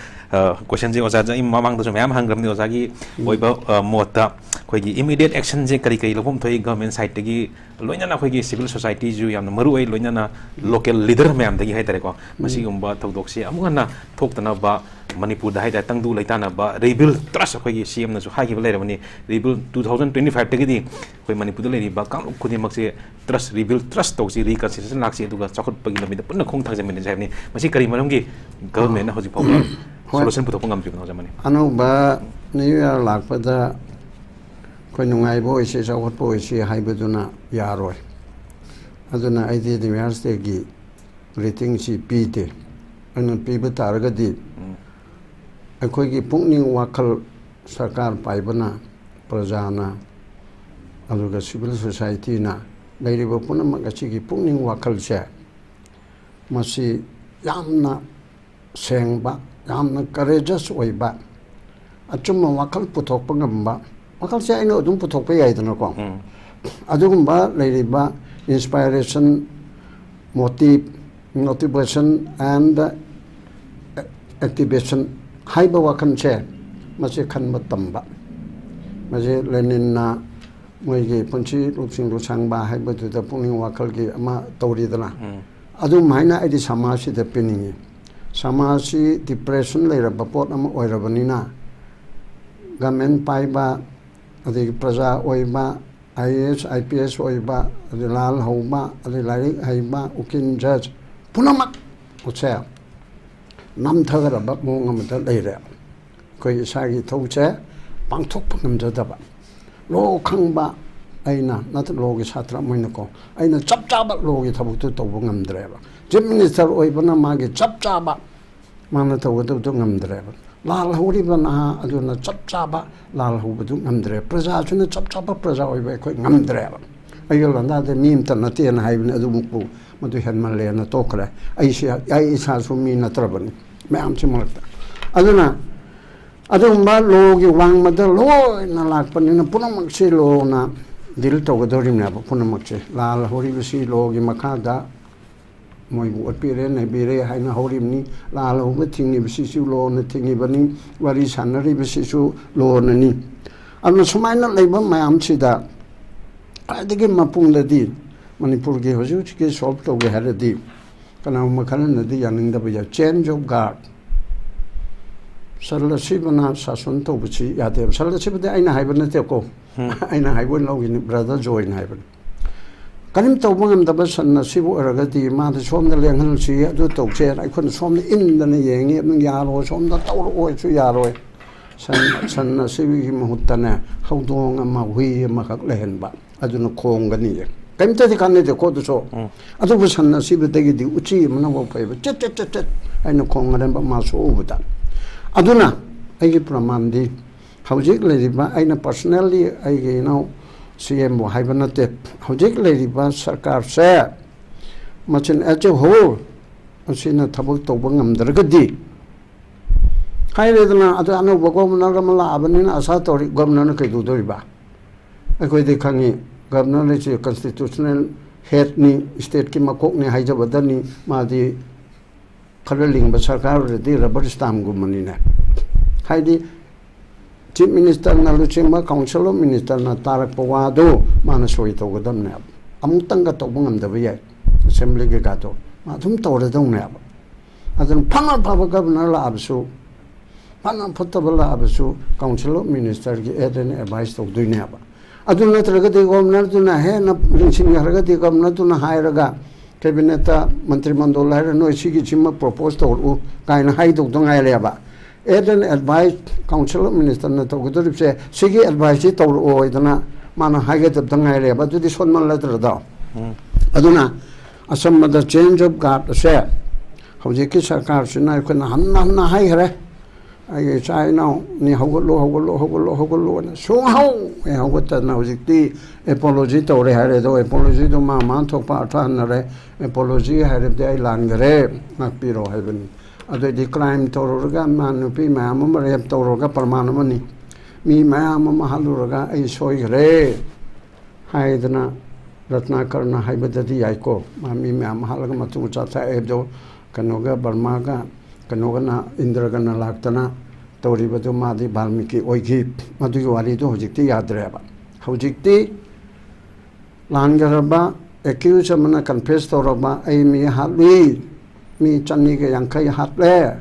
questions Ozaza, Mamang, the Mam Hangram Ozagi, Oiba Mota, Hoigi, immediate action, Kariki, Lopum Toy, government side, Loina Hoigi, civil society, Yam Maru, Loina, local leader, ma'am, the Hatareko, Masi. Taudoksi amuna thokna ba manipur da haida tangdu laitana ba rebuild trust khoi CM na su hagi bale mani rebuild 2025 tagi di khoi manipur le ba kang khudi makse trust rebuild trust toksi reconciliation laksi duga chakot pagi na punna khong thang jamene jani masi kari maram gi government na hoji phok solution puthok ngam jibna jamani anu ba ni ya lakpa da khoi nungai bo ise chawat bo ise haibaduna yaroi aduna id the university gi rating si pite ana piba taragadi akhoi gi pungning wakal sarkar paibana prajana aluga civil society na leiriba punama gachi gi pungning wakal se masi yamna sengba yamna courageous oiba achuma wakal puthok pangamba wakal se aino dum puthok pe yaidana ko adugumba leiriba inspiration motivation and activation haiba wakan che mase khan matamba mase lenin na moigi punchi lupsing lu sangba haiba tu da pungning wakal gi ama tori dana adu maina edi samasi da piningi samasi depression le ra bapot ama oirabanina government paiba adi praja oiba IAS IPS oiba adi lal hauba adi lairik haiba ukin judge punamak uche nam thagaraba mong amata leire koi isagi thauche pangthok pangamjadaba lo khangba aina nat logi satra moina ko aina chap chaba logi thabuktu tawba ngamdreba chief minister oibana magi chap chaba mana tawdu tu ngamdreba lal horiba na aduna chap chaba lal hubdu ngamdre praja chuna chap chaba praja oiba ko ngamdreba ayolanda de mim tan naten haibne adu mukbu madu hanmal le na tokre ai sa sumi na trabani me am chimolta aduna adumba logi wang mada lo na lakpani na punamak si lo na dil togadorim na punamak si lal horiba si logi makada moi bu pire na bire haina horim ni lal hoba tingi bisi su lo na tingi bani wari sanari bisi su lo na ni aduna sumaina leiba mayam sida adigi mapung ladi manipur ge hoju ke solve toge haradi kana makhalan nadi yaning da bya change of guard sarlasibana sasun to buchi yade sarlasibade aina haibana te ko aina haibon login brother join haibon kanim to bangam da basan nasibu aragati ma da somna lenghal si adu to che ai khon somna in da ne yengi mung ya ro somna to ro oi chu ya ro san nasibi muhtana hawdong ma hui ma khak lehen ba adu no khong gani kaim ta di kan ne de ko du so adu basan nasibi de gi di uchi mana bo pai ba tet aina khong ran ba ma so ubuda aduna aigi pramandi hojik leriba aina personally aigi CM bo haibana te hojik leriba sarkar se machin as a whole asina thabuk to bangam dargadi kairedna adu anu bogomna gamala abanina asa tori gomna na kai du doriba akoi dekhangi governor le che constitutional head ni state ki makok ni haijabadani madi khalaling ba sarkar re rubber stamp gumani na haidi chief minister na luchima council of minister na tarak pawado mana soi to godam ne amutang ga to bangam da bya assembly ge ga to ma thum to re dong ne adun phana phaba governor la absu phana photable la absu council of minister ge eden advice to dui ne ba adun na traga de governor tu na he na rinching ga de governor tu na hairaga cabinet mantri mandol la no sigi chima propose to u kaina hai dong dong ai le ba eden advice council of minister na to godorip se sigi advice to o idana mana haige tab dangai le ba tudi sonman la da aduna asam da change of guard se hoje ki sarkar sina ko na hanna hai hare ai chai now ni hogolo na so hau e hogota na hoje ti apology to re hare do apology do ma thok pa tha na re apology hare de ai lan gare na piro haibani adu di crime toroga manupi ma ma rep toroga parmanamani mi ma ma haluraga ai soi gre haidna ratna karna haibadati yaiko ma mi ma halaga matu cha tha ebdo kanoga barmaga kanoga na indraga na laktana tori badu ma di balmiki oigi madu wari do hojikti yadreba hojikti langaraba accuse amana confess toroba ai mi halui mi channi ke yankai hatle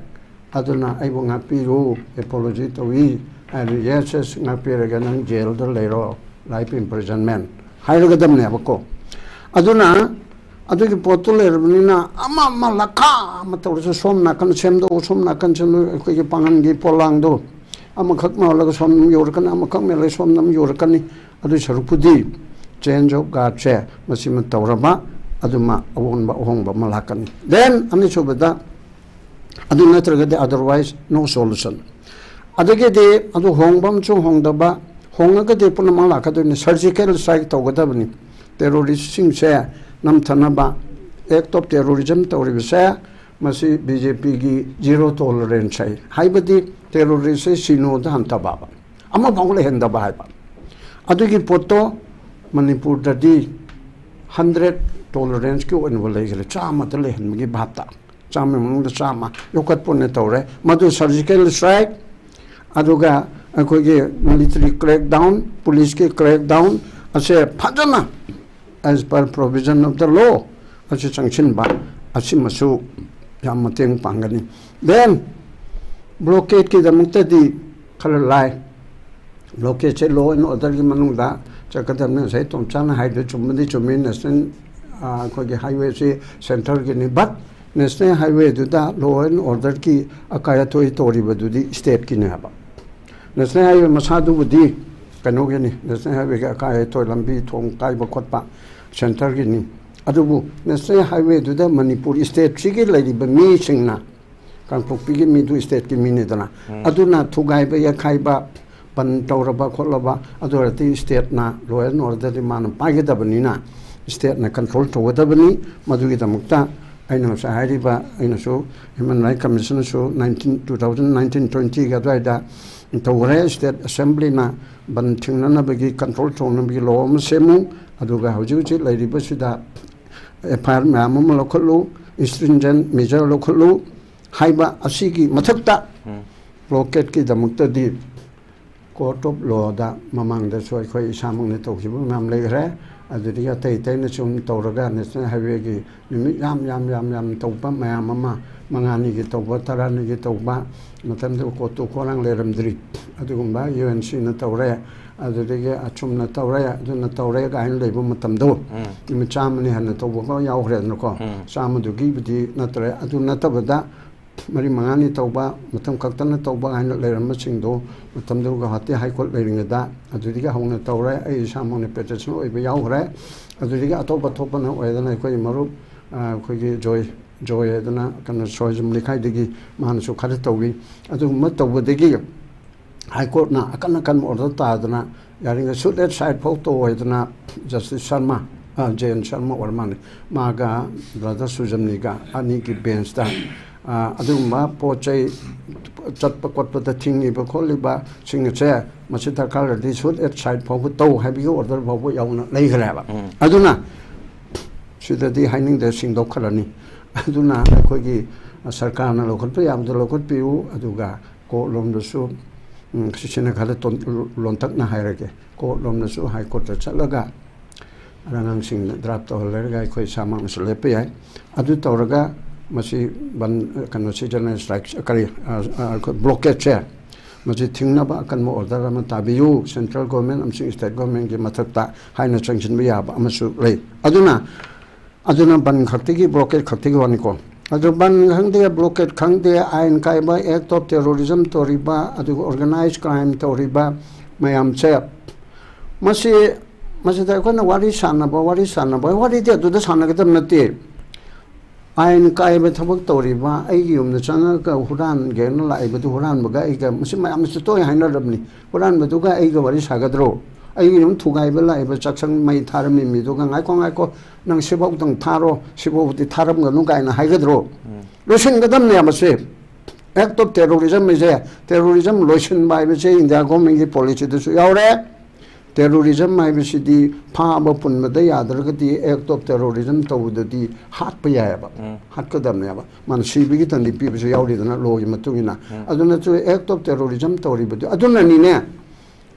aduna ai bunga piru apology to we and yes ngapira ganang jail do lero life imprisonment hairuga damne abako aduna aduki potuler nina ama malaka matawso somna kan semdo somna kan semno ko ke pangan gi polang do ama khak ma laga som yor kan ama khak me le som nam yor kan ni adu sarupudi change of guard che masima tawraba aduma awon ba hong ba malakan then ani chobada adu natraga de otherwise no solution adage de adu hong bam chu hong da ba hong ga de puna malaka do ni surgical strike to gada bani terrorist sing se nam thana ba act of terrorism to ri se masi BJP gi zero tolerance sai haibadi terrorist sino da hanta ba ama bangle henda ba ba adu gi poto manipur da di 100 tolerance ki on wala gele chama tele hen gi bhata chama mung da chama yokat pone tore madu surgical strike aduga ko ge military crackdown police ke crackdown ase phajana as per provision of the law ase sanction ba ase masu yam mateng pangani then blockade ki damukta di khala lai blockade che law and order ki manung da chakadam na sai Tomcha na haide chumdi chumin national ko ge highway se center ki ni but national highway du da law and order ki akaya toi tori badu di state ki na ba national highway masadu budi kano ge ni national highway ka akaya toi lambi thong kai ba khot pa center ki ni adubu national highway du da manipur state chi ki lai ba mi singna kangpokpi ki mi du state ki mi ni dana aduna thugai ba ya khai ba pan tauraba kholaba adorati state na law and order di man pa ge da bani na state na control to da bani madu gi damukta aina sa hari ba aina so human rights commission so 2019-20 ga da tawre state assembly na ban thingna na ba gi control to na bi law ma semu aduga hauju chi lai ri ba sida FIR ma ma lo kholu stringent measure lo kholu haiba asigi mathakta blockade ki damukta di court of law da mamang da soi khoi samang ne to hibu mam le re aduri ga tai tai na chum to raga national highway gi mi yam to pa ma mama mangani gi to ba tarani gi to ba matam de ko to ko lang le ram dri adugumba UNC na to re aduri ga achum na to re adu na to re ga hin le bu matam do mi cham ni han to ba yaw re no ko sam du gi bi na tre adu na ta ba da mari mangani tauba matam kaktana tauba hain leiram singdo matam do ga hati high court leiring da aduriga hongna tawra ai samone petition oi ba yawre aduriga atoba thopa na oidana koi maru koi gi joy edana kana soijum likhai digi man su khare tawi adu ma tawba digi high court na akana kan order ta adana yaringa shoot that side photo oidana justice Sharma Jayan Sharma warmani maga brother Sujamni ga ani ki bench da aduma pochai chatpa kotpa da thingi ba kholiba singche masita kala di shoot at side photo to habi order photo yauna lei khara ba aduna sida di haining da singdok khalani aduna khoi gi sarkar na lokot yam da lokot piu aduga ko lom da su sisina khala ton lontak na hairage ko lom da su high court chalaga rangang sing draft to lerga khoi samang su lepe ai adu tawraga masi ban kan masi general strike kari blockade chair masi thingna ba kan mo order ma tabiu central government amsing state government ki mathakta haina sanction bi ya amasu lei aduna ban khakti ki blockade khakti ki wani ko adu ban hangde blockade khangde ain kai ba act of terrorism to riba adu organized crime to riba mayam che masi da ko na wari sana ba wari de adu da sana ga tam nati ain kai ba thabak tori ba ai gi um na changa ka huran ge na lai ba du huran ba ga ai ga masi mayam su to haina rabni huran ba du ga ai ga wari sagadro ai gi um thugai ba lai ba chaksang mai tharam mi du ga ngai ko nang sibok tang tharo sibok ti tharam ga nu ga na haigadro losin ga dam ne amase act of terrorism me je terrorism losin bai be je india government ki policy du su yaure terrorism mai be di pha ba pun ma da yadar ga di act of terrorism to du di hat pa ya ba hat ka dam ne ba man si bi gi tan di pi be yauri da na lo gi matungina aduna chu act of terrorism to ri bu aduna ni ne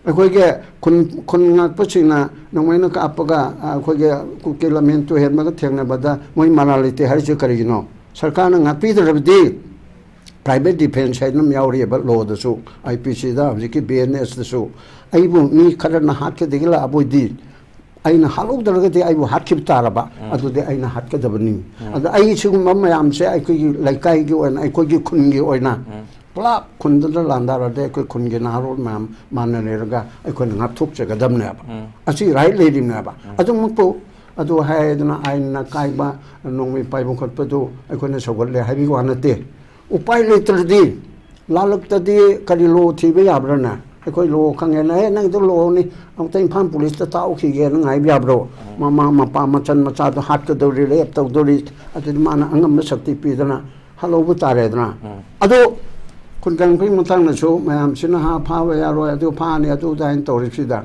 khoi ge kun ngak pa china nongmai na ka apaga khoi ge ku kelamento her ma ga thengna bada moi manalite har che kari no sarkar na ngak pi da rabdi private defense hai nam yauri ba lo da su IPC da ji ki BNS da su ai bu ni khara na hat ke digila aboi di ai na haluk da ga di ai bu hat ki tara ba adu de ai na hat ka da bani adu ai chu mam yam se ai ki laikai gi on ai ko gi khun gi oina pla khun da landa ra de ko khun gi na ro mam man ne ra ai ko ngap thuk che ga dam ne ba asi rai le dim ne ba adu mu po adu hai na ai na kai ba nong mi pai bu khat pa du ai ko ne sogal le hai bi wa na te upai le tra di lalak ta di kali lo thi be ya bra na ai ko lo khang ne na nang du lo ni ang tai pham police ta tau khi ge ngai bi ya bro ma pa ma chan ma cha do hat ka do ri le ta do ri adu ma na angam na sakti pi da na halo bu ta re da na adu kun gang phi mutang na chu mayam sina ha pha wa ya ro adu pha ne adu da in to ri si da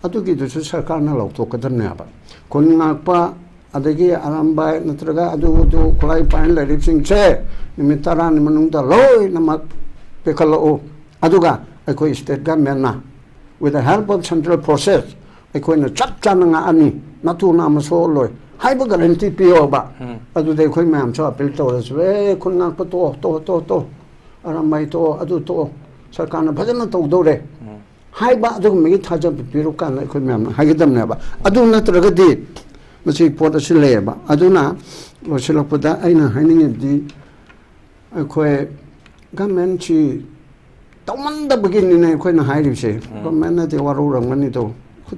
adu ki du su sarkar na lo to ka dan ne ba kun ngak pa adagi aramba natraga adu kulai pain le rip sing che nimitara ni manung da loi namak pekalo aduga ai state government na with the help of central process ai na chap chan nga ani natu na ma so loi hai ba guarantee pio ba adu de khoi mam cho appeal to re kun ngak pa to arambai to adu to sarkar na bhajan to do re hai ba do me tha ja piru kan khoi mem haigedam ne ba adu natraga di masi pot asi le ba aduna lo silakpada aina haining di khoi government chi tawman da begin ne khoi na hai ri se government na de waru ram ni to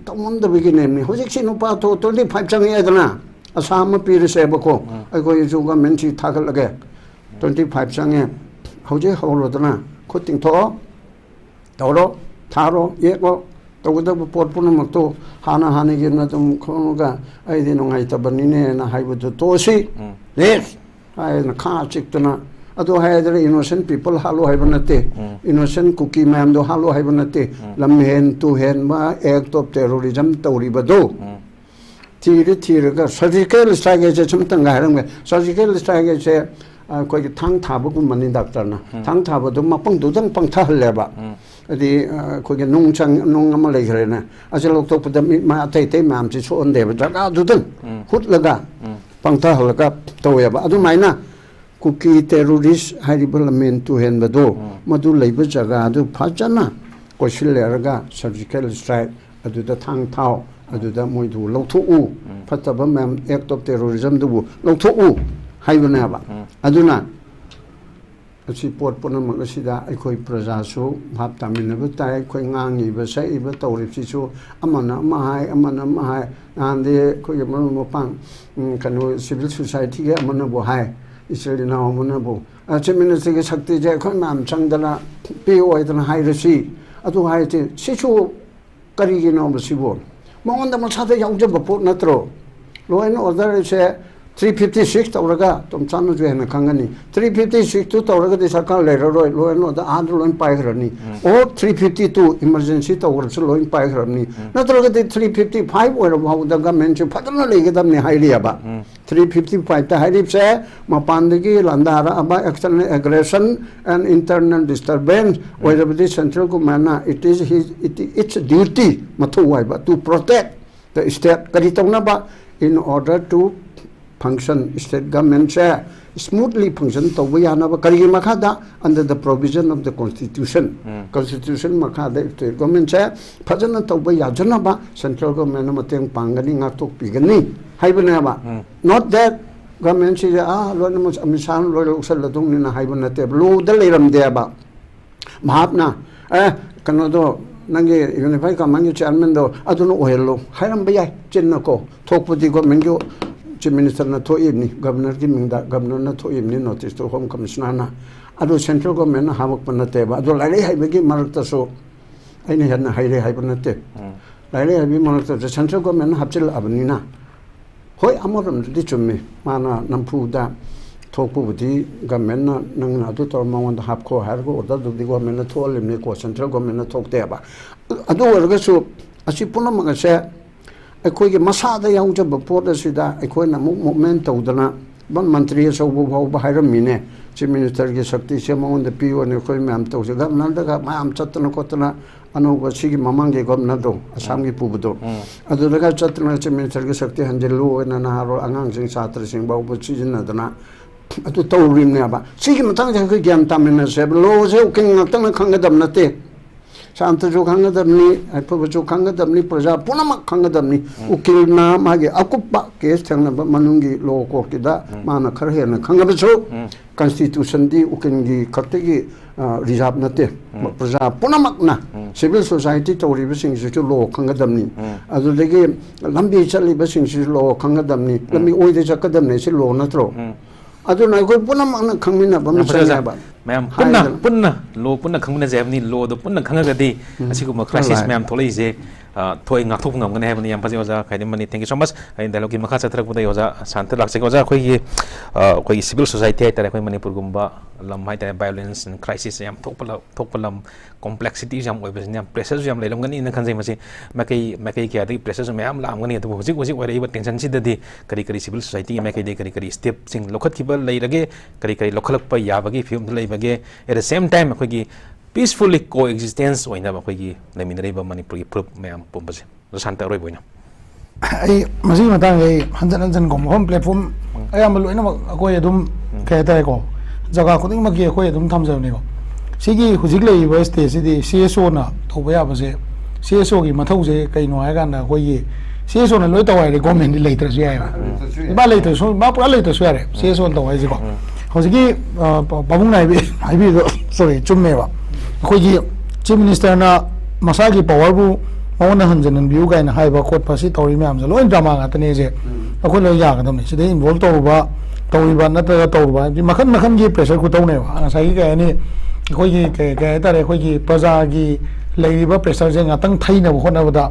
tawman da begin ne hojik si no pa to 25 chang ye dana asam pi se ba ko ai khoi ju government chi thagal lage 25 chang ye hojik holo dana khuting tho tawro tharo ye ko tawda pot punamak to hana gi na tum khoga ai di no ngai tabani ne na hai bu to si le ai na kha chik tana ado hai der innocent people halo hai banate innocent cookie mam do halo hai banate lam hen tu hen ma act of terrorism tawri bado thiri ga surgical strike je chum tang ga rang surgical strike je ko gi thang tha bu kum mani doctor na thang tha bu do ma pang du dang pang tha le ba adi ko ge nung chang nung ama le gre na ajal tok pada ma tai tai mam chi so on de ba ga du dang hut laga pang tha laga to ya ba adu mai na cookie terrorist hari parliament tu hen ba do madu lei ba jaga adu phajana ko shil le ga surgical strike adu da thang thao adu da moi du lo thu u phata ba mam act of terrorism du lo thu u hai ba na ba adu na asi pot pona ma sida ai khoi praja su bhap tamin ba tai khoi ngangi ba sai ba tawri chi su amana ma hai ande khoi ma mo pang kanu civil society ge amana bo hai israeli na amana bo achemin se ge shakti je khoi nam changdala pe oi dana hai rasi adu hai te sichu kari ge no ba sibo mongon da ma chade yaung je ba pot na tro lo en order se 356 tawraga Tomcha no jo hena khangani 356 tu tawraga de sarkar le roi lo no da andro loin pai grani or 352 emergency tawra so loin pai grani na tawraga de 355 or how da government chu phadana le gedam ne haili aba 355 ta haili se mapandagi landara aba external aggression and internal disturbance where the central government it's duty mathu wai ba to protect the state kari tawna ba in order to function state government share smoothly function to we are now kari makada under the provision of the constitution constitution makada state government share phajana to we yajana ba central government mateng pangani ngak tok pigani haibana ba not that government shi lo na amisan lo sal ladung ni na haibana te lo da leram de ba mahapna kanodo nange unify command chairman do aduno ohelo hairam ba chenna ko thokpudi government jo Chief Minister na to ibni governor ki mingda governor na to ibni notice to home commissioner na adu central government na hamak panate ba adu lai hai bagi marakta so aina hanna haire hai panate lai hai bi marakta central government na hapchil abni na hoi amoram di chumme mana nampu da thokpu budi government na nang na adu tor mawon da hap ko har go order di government na thol limne ko central government na thokte ba adu warga so asi puna maga se ai ge masada yang je bapot asida ai khoi na movement tawdana ban mantri so bu bau ba hairam mine chief minister ge shakti se mawon da PO ne khoi mam taw se gam nan da ga mam chatna kotna anu ba sigi mamang ge gom na do asam ge pu do adu da ga chatna chief minister ge shakti hanjelu na na ro angang sing satra sing bau bu chi na dana atu tawrim ne ba sigi matang je ge gyam tamina se lo je king ngak tang khang na te Santa jo khangadamni Yaiphaba jo khangadamni praja punamak khangadamni ukil na magi akupa case thangna manungi law court da mana khar hena khangabacho constitution di ukingi khattegi reserve nate praja punamak na civil society tori bising ju law khangadamni adudegi lambi chali bising ju law khangadamni lambi oide chakadamni se law natro adu na ko punamak na khangmina bam sa ba मैम पुन्ना लो पुन्ना खंगना जेबनी लो दो पुन्ना खंगगदी असिगुम क्राइसिस मैम थोलै जे थोय ngakthop ngamgane habani yam phaji oja khaidem mani thank you so much ai dialogue ki makha chatrak budai oja santa lakse oja khoi civil society tare khoi manipur gumba lam hai tare violence and crisis yam thokpalam complexity jam oi bes yam pressure jam leilom gani na khanjai masi makai kya di pressure ma'am lam gani to hojik oi ba tension si dadi kari civil society makai de kari step sing lokhat ki ba leirage kari lokhalak pa yabagi film leibage at the same time khoi peacefully coexistence oina ba khoi leminare ba manipur ki proof ma'am pumbase santa roi boina ai masi matang ai hanjan gom home platform ai am loina akoi adum khaita ko jaga khuding ma ki akoi adum thamjau ni ko sigi hujik lei ba stage di CSO na thoba ya ba se CSO की मथौ से कई नो है गाना कोई ये CSO ने लोई तवाई गवर्नमेंट लेटर से आया बा लेटर सो बा पूरा लेटर सो यार CSO ने तवाई से को हौसकी बाबुंग नाई भी सॉरी चुम्मे बा कोई ये चीफ मिनिस्टर ना मसा की पावर बु मौन हंजन व्यू गाइन हाइबा कोट पासी तौरी मैम से लोइन ड्रामा गातने जे अखोई लो यागदमनि सिदे इन्वॉल्व तौरीबा नत्रगा तौरीबा मखन मखन की प्रेशर को तौनेबा ngасai की कहनी अखोई की कह तारे अखोई की प्रजा की लेरिबा प्रेशर जे ngатang थाइनब होनबदा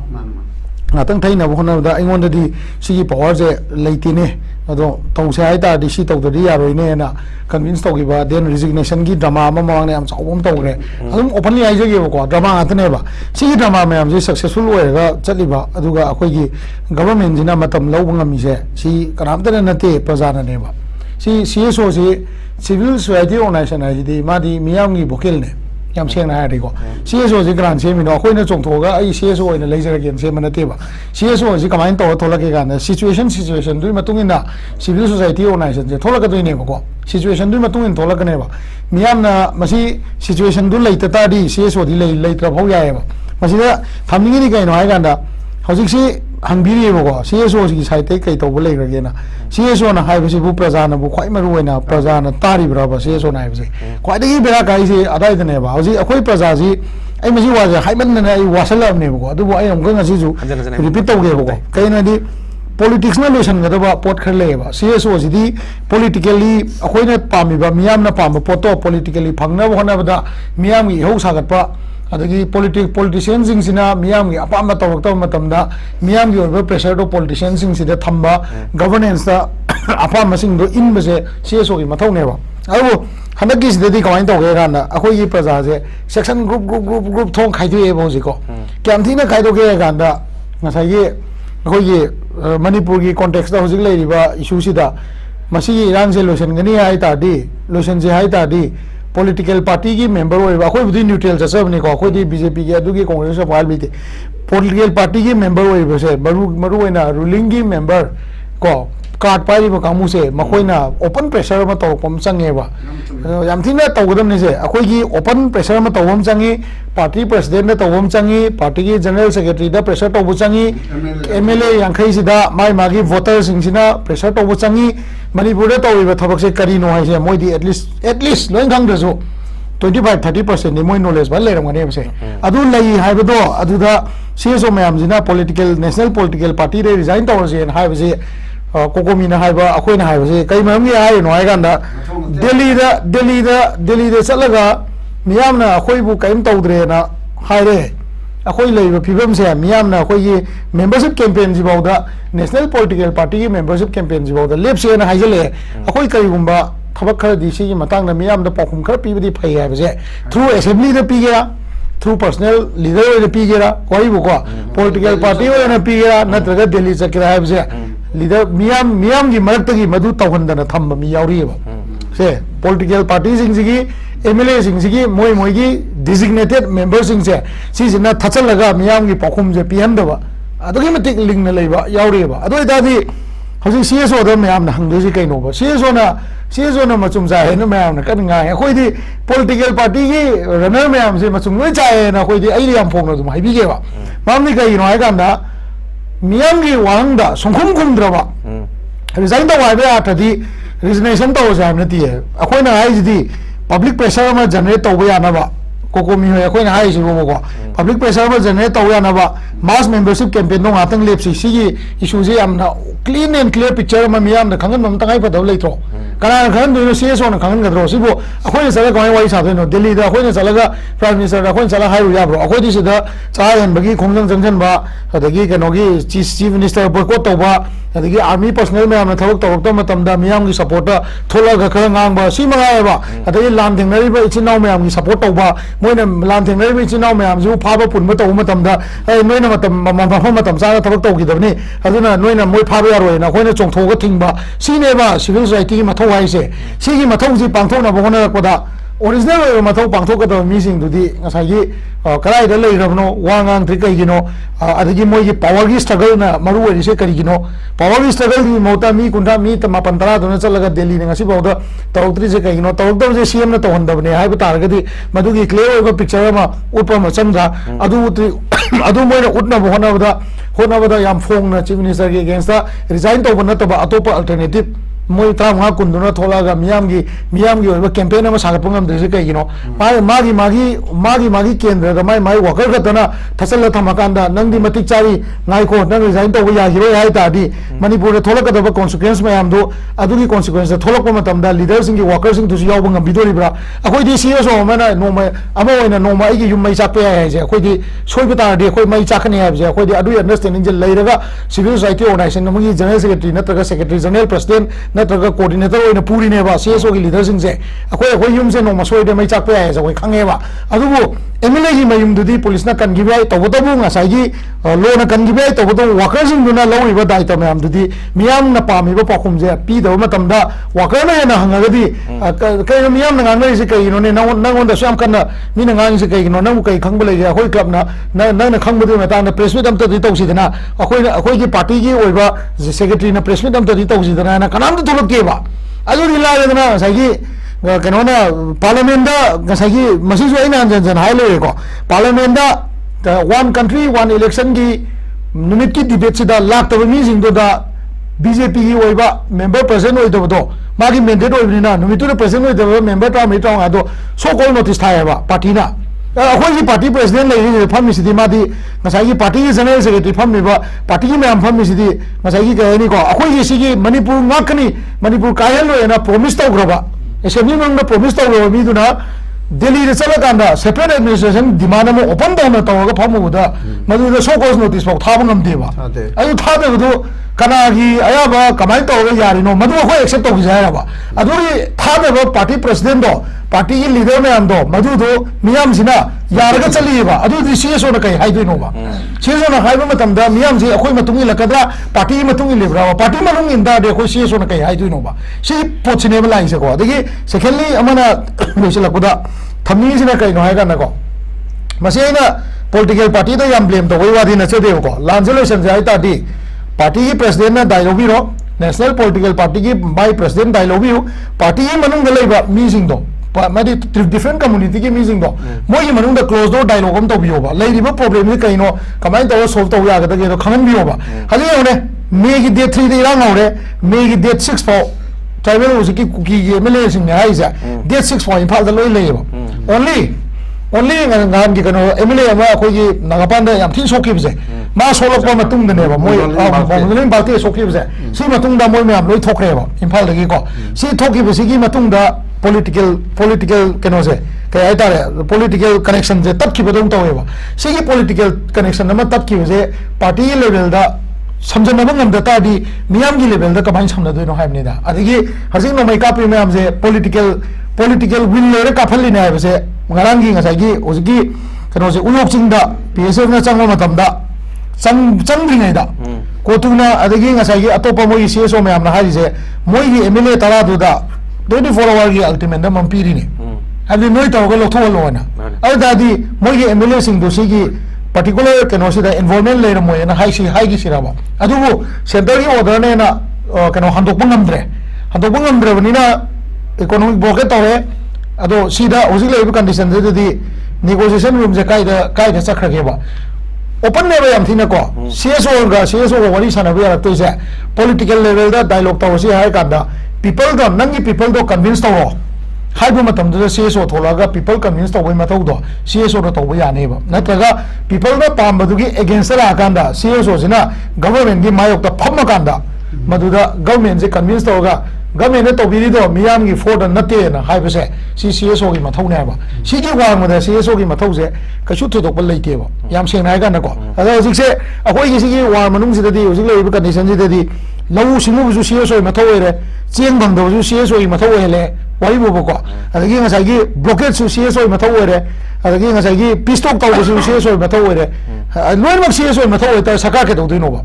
ngатang थाइनब होनबदा अइंगोंददी सिगी पावर जे लेतिने अदो तौसे हाइ तादि सि तौददि यारोइने ना कन्विंस तौगिबा देन रेजिग्नेशन की ड्रामा अमा मांगने हम चावम तौग्रे अदुम ओपनली आइजगेबको ड्रामा ngатनेबा सिगी ड्रामा मैम जे सक्सेसफुल होएगा चलिबा अदुगा अखोई की गवर्नमेंट जिना मतम लौबा ngamiसे सि कनामतने नते प्रजाननेबा सी CSO से सिविल सोसाइटी ऑर्गेनाइजेशन है जी मादी मियामगी वकील ने याम सेंगना है देखो CSO से ग्रांट से मिनो अखोइना चोंथोगा आई CSO ओइना लेजरगेन से मनतेबा CSO से कमाइन तो थोलके गाना सिचुएशन दुई मतुंगिना सिविल सोसाइटी ऑर्गेनाइजेशन से थोलकदोइनेबको सिचुएशन दुई मतुंगिन थोलकनेबा मियामना मसी सिचुएशन दु लेततादी CSO दि लेतरा भौ याएबा मसीदा थमनिंगिनि कइनो हाइ गांदा हौजिकसी हंगबिरिएबको CSO की साइते कई तौब लेग्रगेना CSO ना हाइबसिबु प्रजाना बु ख्वाइ मरुओइना प्रजाना तारिब्राबा CSO ना हाइबसे ख्वाइदगी बेरा काइसे अदाइदनेबा हौजि अखोइ प्रजाजी ai masi waje haiman na ai wasalam ne ko adu ai am ganga sisu repeat tauge ko kaina di politics na lesson ga ba pot khar le ba CSO ji di politically akhoi na pami ba miyam na pam poto politically phangna ba hona ba da miyam gi ho sagat pa adagi politicians sing sina miyam gi apam na tawak taw matam da miyam gi over pressure to politicians sing sida thamba governance da apam masing do in ba se CSO gi mathau ne ba abu hana gi sida di kain taw ge ga na akhoi gi praja je section group thong khai du e bo ji ko kyam thina khai do ge ga da ngasai gi akhoi gi manipur की कॉन्टेक्स्ट हजिक इशू इरान से लोसनगनी है लोसन से है पॉलिटिकल पार्टी की मेंबर अखोई न्यूट्रल चचबनीको अखोई बीजेपी की कांग्रेस पाल पॉलिटिकल पार्टी की मेंबर से रूलिंग की मेंबर को कार्ड पाइब कामू से मखोइना ओपन प्रेशर में तौरपम चंगेबा याम थिना तौगदमने से अखोई ओपन प्रेशर में तौबम चंगी पार्टी प्रेसिडेंट ने तौबम चंगी पार्टी की जनरल सेक्रेटरी दा प्रेशर तौबु चंगी एमएलए यांखै सिदा माई मागी वोटर सिंगसिना प्रेशर तौबु चंगी मणिपुर दे तौरिबा थबक से करिनो हाइसे मोइदी एटलीस्ट लोइन खंगदसु 25-30% नि मोइ नॉलेज बा लेरमगने बसे अदु लई हाइबदो अदुदा सीएसओ मैमजिना पॉलिटिकल नेशनल पॉलिटिकल पार्टी रे रिजाइन तौरसे हाइबसे कोकोमीना हाइबा अखोइना हाइबसे कई ममगी हाइनो हाइगांदा दिल्ली दा चलगा मियामना अखोइबु कयम तौद्रेना हाइरे अखोइ लेइबा फिबम से मियामना अखोइगी मेंबरशिप कैंपेन जिबाउदा नेशनल पॉलिटिकल पार्टी की मेंबरशिप कैंपेन जिबाउदा लेप्सेना हाइजले अखोइ कईगुंबा थबक खर दिसी की मतंगना मियामदा पाखुम खर पीबदी फै हाइबसे थ्रू असेंबली दा पीगेरा थ्रू पर्सनल लीडर दा पीगेरा कोइबुको पॉलिटिकल पार्टी ओना पीगेरा नत्रगा दिल्ली चकेरा हाइबसे लीडर मियाम की मरक्त की मधु तौहंदना थंब मी यावरीबा से पॉलिटिकल पार्टी सिंगी एमएलए सिंगी मोई की डिजिग्नेटेड मेंबर सिंसे सिजना थचलगा मियाम की पाखुम जे पिहंदबा अदुगी मतिक लिंक न लेबा यावरीबा अदोइ दादी हजि सीएसओ द मैम ना हंगदोसि कैनोबा सीएसओ ना मचुम जाए न मैम ना कन गाय अखोइदी पॉलिटिकल पार्टी की रनर मैम से मचुम लोइ जाए ना अखोइदी आइरि याम फोंगनो दुम हाइबिगेबा मामनि कैनो हाइगांदा मियाम की वांगदा संखुम खुमद्रबा रिजाइन तो वाइबे आथदी रिजनेशन तो जाम नती है अखोइना हाइजिदी पब्लिक प्रेशर में जनरेट तौबा यानबा कोकोमी होय अखोइना हाइजिबो को पब्लिक प्रेशर में जनरेट तौबा यानबा मास मेंबरशिप कैंपेन नो आतंग लेप्सी सिगी इशू जे यामना क्लीन एंड क्लियर पिक्चर में मियाम दा खंगन मम तंगाई पदव लेथ्रो कना खंगन दोनो सीएसओ ना खंगन गद्रो सिबो अखोइना चला गय वाई साबेनो दिल्ली दा अखोइना चलागा प्राइम मिनिस्टर अखोइना चला हाइरु याब्रो अखोइदि सिदा चायन बगी खोंजंग जंजनबा अदगी कनोगी चीफ मिनिस्टर बोयकॉट तौबा अदगी आर्मी पर्सनल मैम ना थबक तौरक मतमदा मियाम की सपोर्ट थोलगा खर ngang सी मंगायबा अदगी लान थेंगनरिबा इचिनाव मैम की सपोर्ट तौबा मोइना लान थेंगनरिबा इचिनाव मैम जु फाबा पुनबा तौ मतमदा नोइना मतम मफम मतम चागा थबक तौगिदबनी अदुना नोइना मोइ फाबा यारोइना अखोइना चोंथोगा थिंगबा सिनेबा सिविल सोसाइटी की मथौ हाइसे सिगी मथौ जी पांथोना बहोना रखपदा original mathau pangthok ka do meeting du di ngasai gi karai da lei rabno wangang tri kai gino adagi moi gi power gi struggle na maru ri se kari gino power gi struggle gi mota mi kunda mi tama pantara do na chalaga delhi ne ngasi bawda tawtri se kai gino tawda je cm na to hondabne hai ba tar ga di madu gi clear over picture ma upa ma chamda adu moi na utna bo hona bada yam phong na chief minister gi against resign to bana to ba atopa alternative moi ta nga kunduna thola ga miyam gi oiba campaign ma sagat pungam de kai gino magi kendra da mai worker ga tana thasal thamakanda nangdi matik chari ngai ko nang resign to ya hero hai ta di manipur thola ka da consequence mayam do adugi consequence thola ko matam da leaders sing gi workers sing tu yaw bangam bidori bra akoi di serious o mana no ma ama oina no ma igi yum mai chak pe hai je akoi di soi bata di akoi mai chak ne hai je akoi di adu understanding je leiraga civil society organization ngi general secretary natraga secretary general president natraga coordinator oina puri ne ba CSO gi leader sing je akoi yum se no ma soi de mai chak pe hai je akoi khange ba adubu MLA gi mayum du di police na kan gi bai to boto bu nga sai gi law na kan gi bai to boto workers sing du na law iba dai to mayam du di miyam na pa mi ba pakhum je pi do matam da worker na hanga ga di kai miyam na ngai se kai no ne nang da sam kan na mi na ngai se kai no nang kai khang ba le ja khoi club na na khang bu na ta na press meet am to di to si dana akoi gi party gi oi ba secretary na press meet am to di to si dana na kanam to thuluk ke ba alu ri la na sai gi kena parliament da ngasai masih so ina jan hai le ko parliament da one country one election gi numit ki debate sida lak to mi sing do da BJP gi oiba member president oi do magi mandate oi na numit to president oi do member ta mi tong ado so call notice thai ba party na akhoi gi party president le pham mi sidi ma di ngasai gi party gi general secretary pham mi ba party gi member pham mi sidi ngasai gi ka ni ko akhoi gi sigi manipur ngakni manipur kayan lo na promise to groba assembly member promise to go mi duna delhi re chala kanda separate administration demand mo open down to ga phamu da madu da so cause notice pok thabang am de ba ayu thabe do kana gi aya ba kamai to ga yari no madu ko accept to ga ba adu ri thabe ba party president do party gi leader me am do madu do miyam sina yar ga chali ba adu di CSO na kai hai do no ba CSO na hai ba matam da miyam ji akoi matungi lakadra party matungi lebra party manung inda de ko CSO na kai hai do no ba si pochine ba lai se ko degi secondly amana loisila kuda thami sina kai no hai ga na ko masina political party da yam blame to wai wadi na che de ko lancelation jai ta di party ki president na dialogue biro national political party ki by president dialogue biro party manung ga leiba meeting do madi different community ki meeting do moi ki manung da close door dialogue am to biyo ba lei riba problem ni kai no kamai to solve to ya ga da ge do khangan biyo ba hali yone me ki date 3 de rang aure me ki date 6 for tribal usiki kuki ge mele sing ne ai sa date 6 for impal da loi lei ba only ngan gi kano MLA ma khoi gi Nahakpam da yam thin sokhi bje ma solok pa matung da ne ba moi bonglen balte sokhi bje si matung da moi me am loi thokre ba impal da gi ko si thokhi bje gi matung da political kano se kai ai ta political connection je tat ki badong to ba si gi political connection ma tat ki je party level da samjana bangam da ta di miyam gi level da kabain samna do no haim ne da adigi hajing no mai ka pri miyam je political will le ka phali ne ai se ngarangi ngasai gi ozgi kano se ulok chingda PSF na changma matam da changri ngai da kotuna adagi ngasai gi atopa moi CSO me amna hari se moi gi MLA tara du da 24 hour gi ultimate da mampiri ni abi noi taw ga lotho lo na ada di moi gi MLA sing do si gi particular kano se da involvement le mo na hai gi siraba adubu center gi order ne na kano handok bangam dre ni na economic blockade tawre ado sida ozil level condition de negotiation room je kai da chakra ge ba open ne ba yam thina ko CSO ga wari sana ba to se political level da dialogue taw si hai kan da people da nangi people do convince taw hai bu matam da CSO thola ga people convince taw ma taw do CSO do taw ba ya ne ba nataga people da pam ba du gi against la kan da CSO sina government gi mayok da pham kan da madu da government je convince taw ga government to biri do miyam gi for da nate na hai ba se CSO gi mathau ne ba si gi wang ma da CSO gi mathau se ka shu thudok ba leite ba yam seng nai ga na ko ada jik se akoi gi si gi war manung si da di jik le ba condition si da di lau simu bu CSO mathau ere cheng bang do CSO gi mathau ele wai bu ko ada gi ngasai gi blockade su CSO mathau ere ada gi ngasai gi pistok taw su CSO mathau ere loi mak CSO mathau eta saka ke do no ba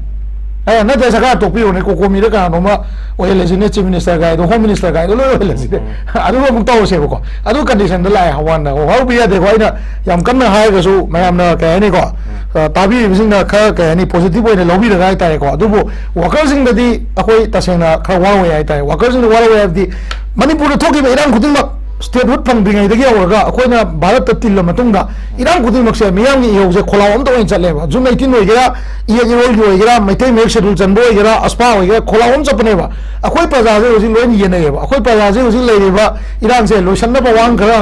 na da saka to pi ne ko mi da ka no ma o ele ne chief minister ga do home minister ga do lo ele sine adu mo taw se ko adu condition da lai hawan na ho bi ya de ko ina yam kan na ha ga su mayam na ka ni ko ta bi sing na ka ka ni positive ne lo bi da ga ta ko adu bo worker sing da di akoi ta sing na kha wa wa ya ta worker sing wa wa di manipur to ki ba iran khuding mak state wood phang bingai dagi awraga akoina bharat ta til matungda iran khuding mak se miyam ni yo je khola om to in chatle ba jun 18 oi gera ye ye oi oi gera maitai mek schedule chanbo oi gera aspa oi gera khola om chapne ba akoi praja je hoji loin ye ne ba akoi praja je hoji lei ba iran se lotion na ba wang khara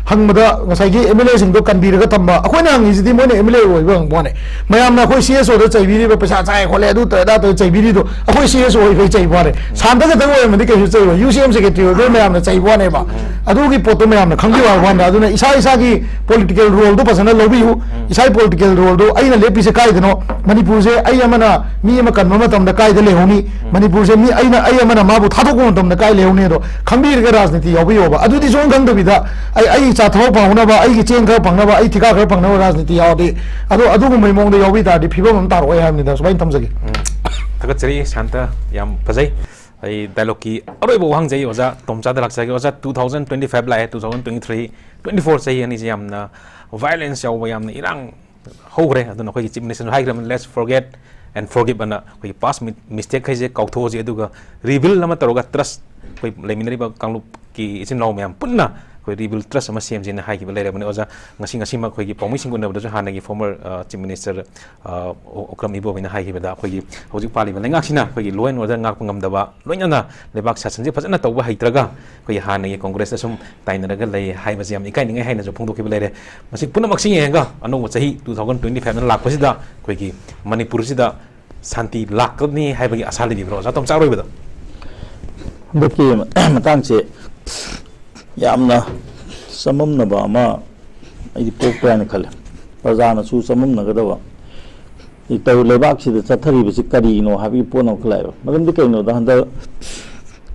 hang mada ngasai gi mla sing do kanbir ga tamba akoina ngi ji mo ne mla oi ba bone mayam na akoi cso da chai bi ba pesa chai khole adu ta da to chai bi do akoi cso oi fe chai bone sanda ga dang oi madi ke chai ba ucm secretary do mayam na chai bone ba adugi poto mayam na khangi wa wanda aduna isa gi political role do pasana lobi hu isa political role do aina lepi se kai deno manipur se ai amana mi ama kan mama tam da kai de le honi manipur se mi aina ai amana mabu thadu ko tam da kai le honi do khambir ga rajniti yobi yoba adudi jong gang do bida ai cha thau pa hona ba ai gi chen ga pangna ba ai thika ga pangna rajniti yawdi adu gu mai mong de yobi ta di phibam am tar oi hamni da sobain tamjagi takat cheri shanta yam phajai ai dialogue ki aroi bo hang jai oja tomcha da laksa ge oja 2025 lai 2023 24 sai ani jam na violence yaw yam na irang hogre aduna khoi chief minister high gram let's forget and forgive ana khoi past mistake khai je kautho je aduga rebuild lama taroga trust khoi leminari ba kanglup ki isin law myam punna khoi rebuild trust ama sem jin hai ki ba lere bane oja ngasi ma khoi gi pawmi sing gunna da hana gi former chief minister okram ibo bina hai ki ba khoi hoji pali ba lengak sina khoi gi loin order ngak pangam da ba loina na lebak sasan je phajana tawba haitraga khoi hana gi congress asum tainara ga lei hai ba jam ikai ningai haina jo phongdo ki ba lere masi puna mak sing yenga anu chahi 2025 na lak pasida khoi gi manipur sida santi lak ni hai ba gi asali bi bro za tom charoi ba da baki matang che yamna samam na ba ma ai pokra na khale pazana su samam na ga da ba I taw lebak si da chathari bi kari no habi pono khlai ba magam de kaino da handa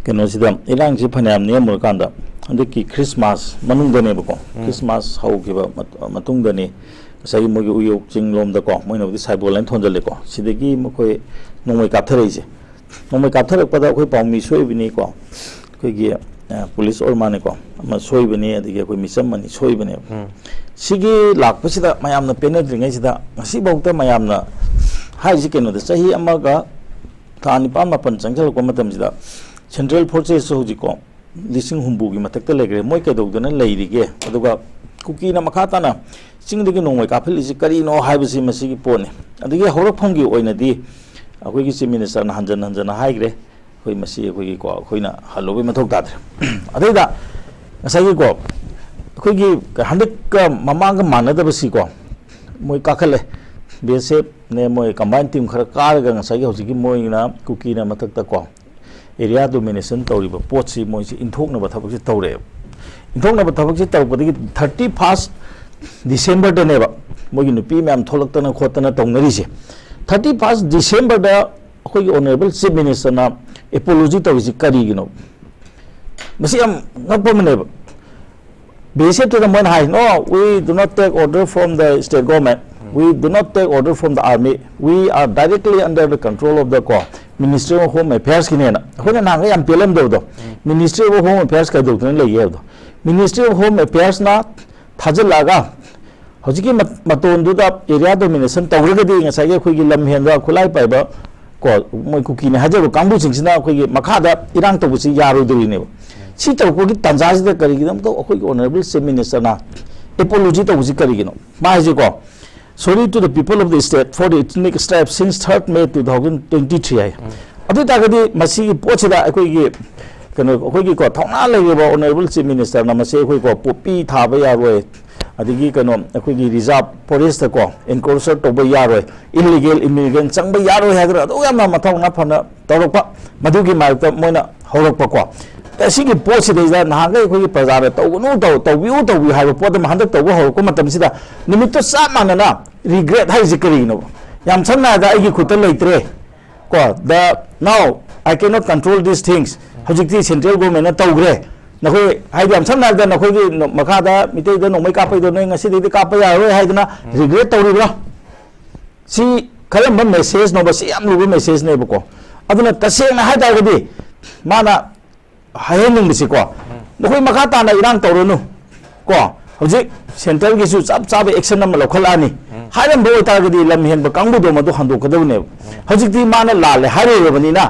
keno sidam ilang si phanam ne mur kanda hande ki christmas manung da ne ba ko christmas hau ki ba matung da ne sai mo gi uyok ching lom da ko mo no di sai bolan thon jale ko sidegi mo koi nongmai kapthare je nongmai kapthare pa da koi pawmi soi bi ni ko koi gi police or mane ko ma soi bi ni adige koi misam mani soi bi ne sigi lak pa sida mayam na penadri ngai sida ngasi bauta mayam na hai ji keno da sahi amaga thani pa ma pan changjal ko matam sida central forces so ji ko lising humbu gi matak ta legre moi ka dog dana leiri ge aduga kuki na makata na sing de nongmai ka phili ji kari no hai bi si masi gi pone adige horok phom gi oina di akoi gi chief minister na hanjan hai gre koi masi koi gi ko khoina halobi mathok ta adai da sai ko koi gi handak ka mamang ka manada ba si ko moi ka khale bsf ne moi combine team khara kar ga sai gi hoji gi moi na kuki na mathak ta ko area domination tawri ba pot si moi si inthok na ba thak si tawre inthok na ba thak si taw ba gi 31st December da ne ba moi gi nupi mem tholak ta na khot na tong nari se 31st December da koi gi honorable chief minister na apology taw si kari gi no masi am ngap ba ne ba basic to the man high no we do not take order from the state government we do not take order from the army we are directly under the control of the ministry of home affairs kinena khona na ga yam pelam do ministry of home affairs ka do tun le ye do ministry of home affairs na thajalaga hojiki maton du da area domination tawraga di nga sai ge khoi gi lam hen da khulai pai ba ko moi kuki ne hajaru kambu singsina khoi gi makha da irang to bu si yaru duri ne si taw ko gi tanjaz da kari gi dam to khoi honorable chief minister na apology to bu kari gi no ma ji ko sorry to the people of the state for the ethnic strife since 3rd May 2023 ai adu ta ga di masi pochida khoi gi kano khoi gi ko thongna le ba honorable chief minister na mase khoi ko popi tha ba ya roi adigi kano khoi gi reserve forest ko enclosure to ba ya roi illegal immigrant chang ba ya roi ha gra adu yam na mathong na phana torok pa madu gi mai ta moina horok pa ko asigi pochi de da na ga khoi pazar to no to bi ha po da handak to ho ko matam sida nimit to sa manana regret hai zikri no yam channa da igi khutal leitre ko the now I cannot control these things hojikti central government na tawgre na khoi hai yam channa da na khoi gi makha da mitei da no mai ka pai do no ngasi de ka pa ya roi hai da regret to ri bra si ꯀꯔꯝꯕ ꯃꯦꯁꯦꯖꯅꯣꯕ ꯁꯤ ꯌꯥꯝ ꯂꯨꯕ ꯃꯦꯁꯦꯖꯅꯦꯕꯀꯣ ꯑꯗꯨꯅ ꯇꯁꯦꯡꯅ ꯍꯥꯏꯇꯥꯔꯒꯗꯤ ꯃꯥꯅ ꯍꯥꯏꯍꯟꯅꯤꯡꯕꯁꯤꯀꯣ ꯅꯈꯣꯏ ꯃꯈꯥ ꯇꯥꯅ ꯏꯔꯥꯡ ꯇꯧꯔꯅꯨ ꯀꯣ ꯍꯧꯖꯤꯛ ꯁꯦꯟꯇ꯭ꯔꯦꯜꯒꯤꯁꯨ ꯆꯞ ꯆꯥꯕ ꯑꯦꯛꯁꯟ ꯑꯃ ꯂꯧꯈꯠꯂꯛꯑꯅꯤ ꯍꯥꯏꯔꯝꯕ ꯑꯣꯏꯇꯥꯔꯒꯗꯤ ꯂꯝ ꯍꯦꯟꯕ ꯀꯥꯡꯕꯨꯗꯣ ꯃꯗꯨ ꯍꯟꯗꯣꯛꯀꯗꯕꯅꯦꯕ ꯍꯧꯖꯤꯛꯇꯤ ꯃꯥꯅ ꯂꯥꯜꯂꯦ ꯍꯥꯏꯔꯨꯔꯕꯅꯤꯅ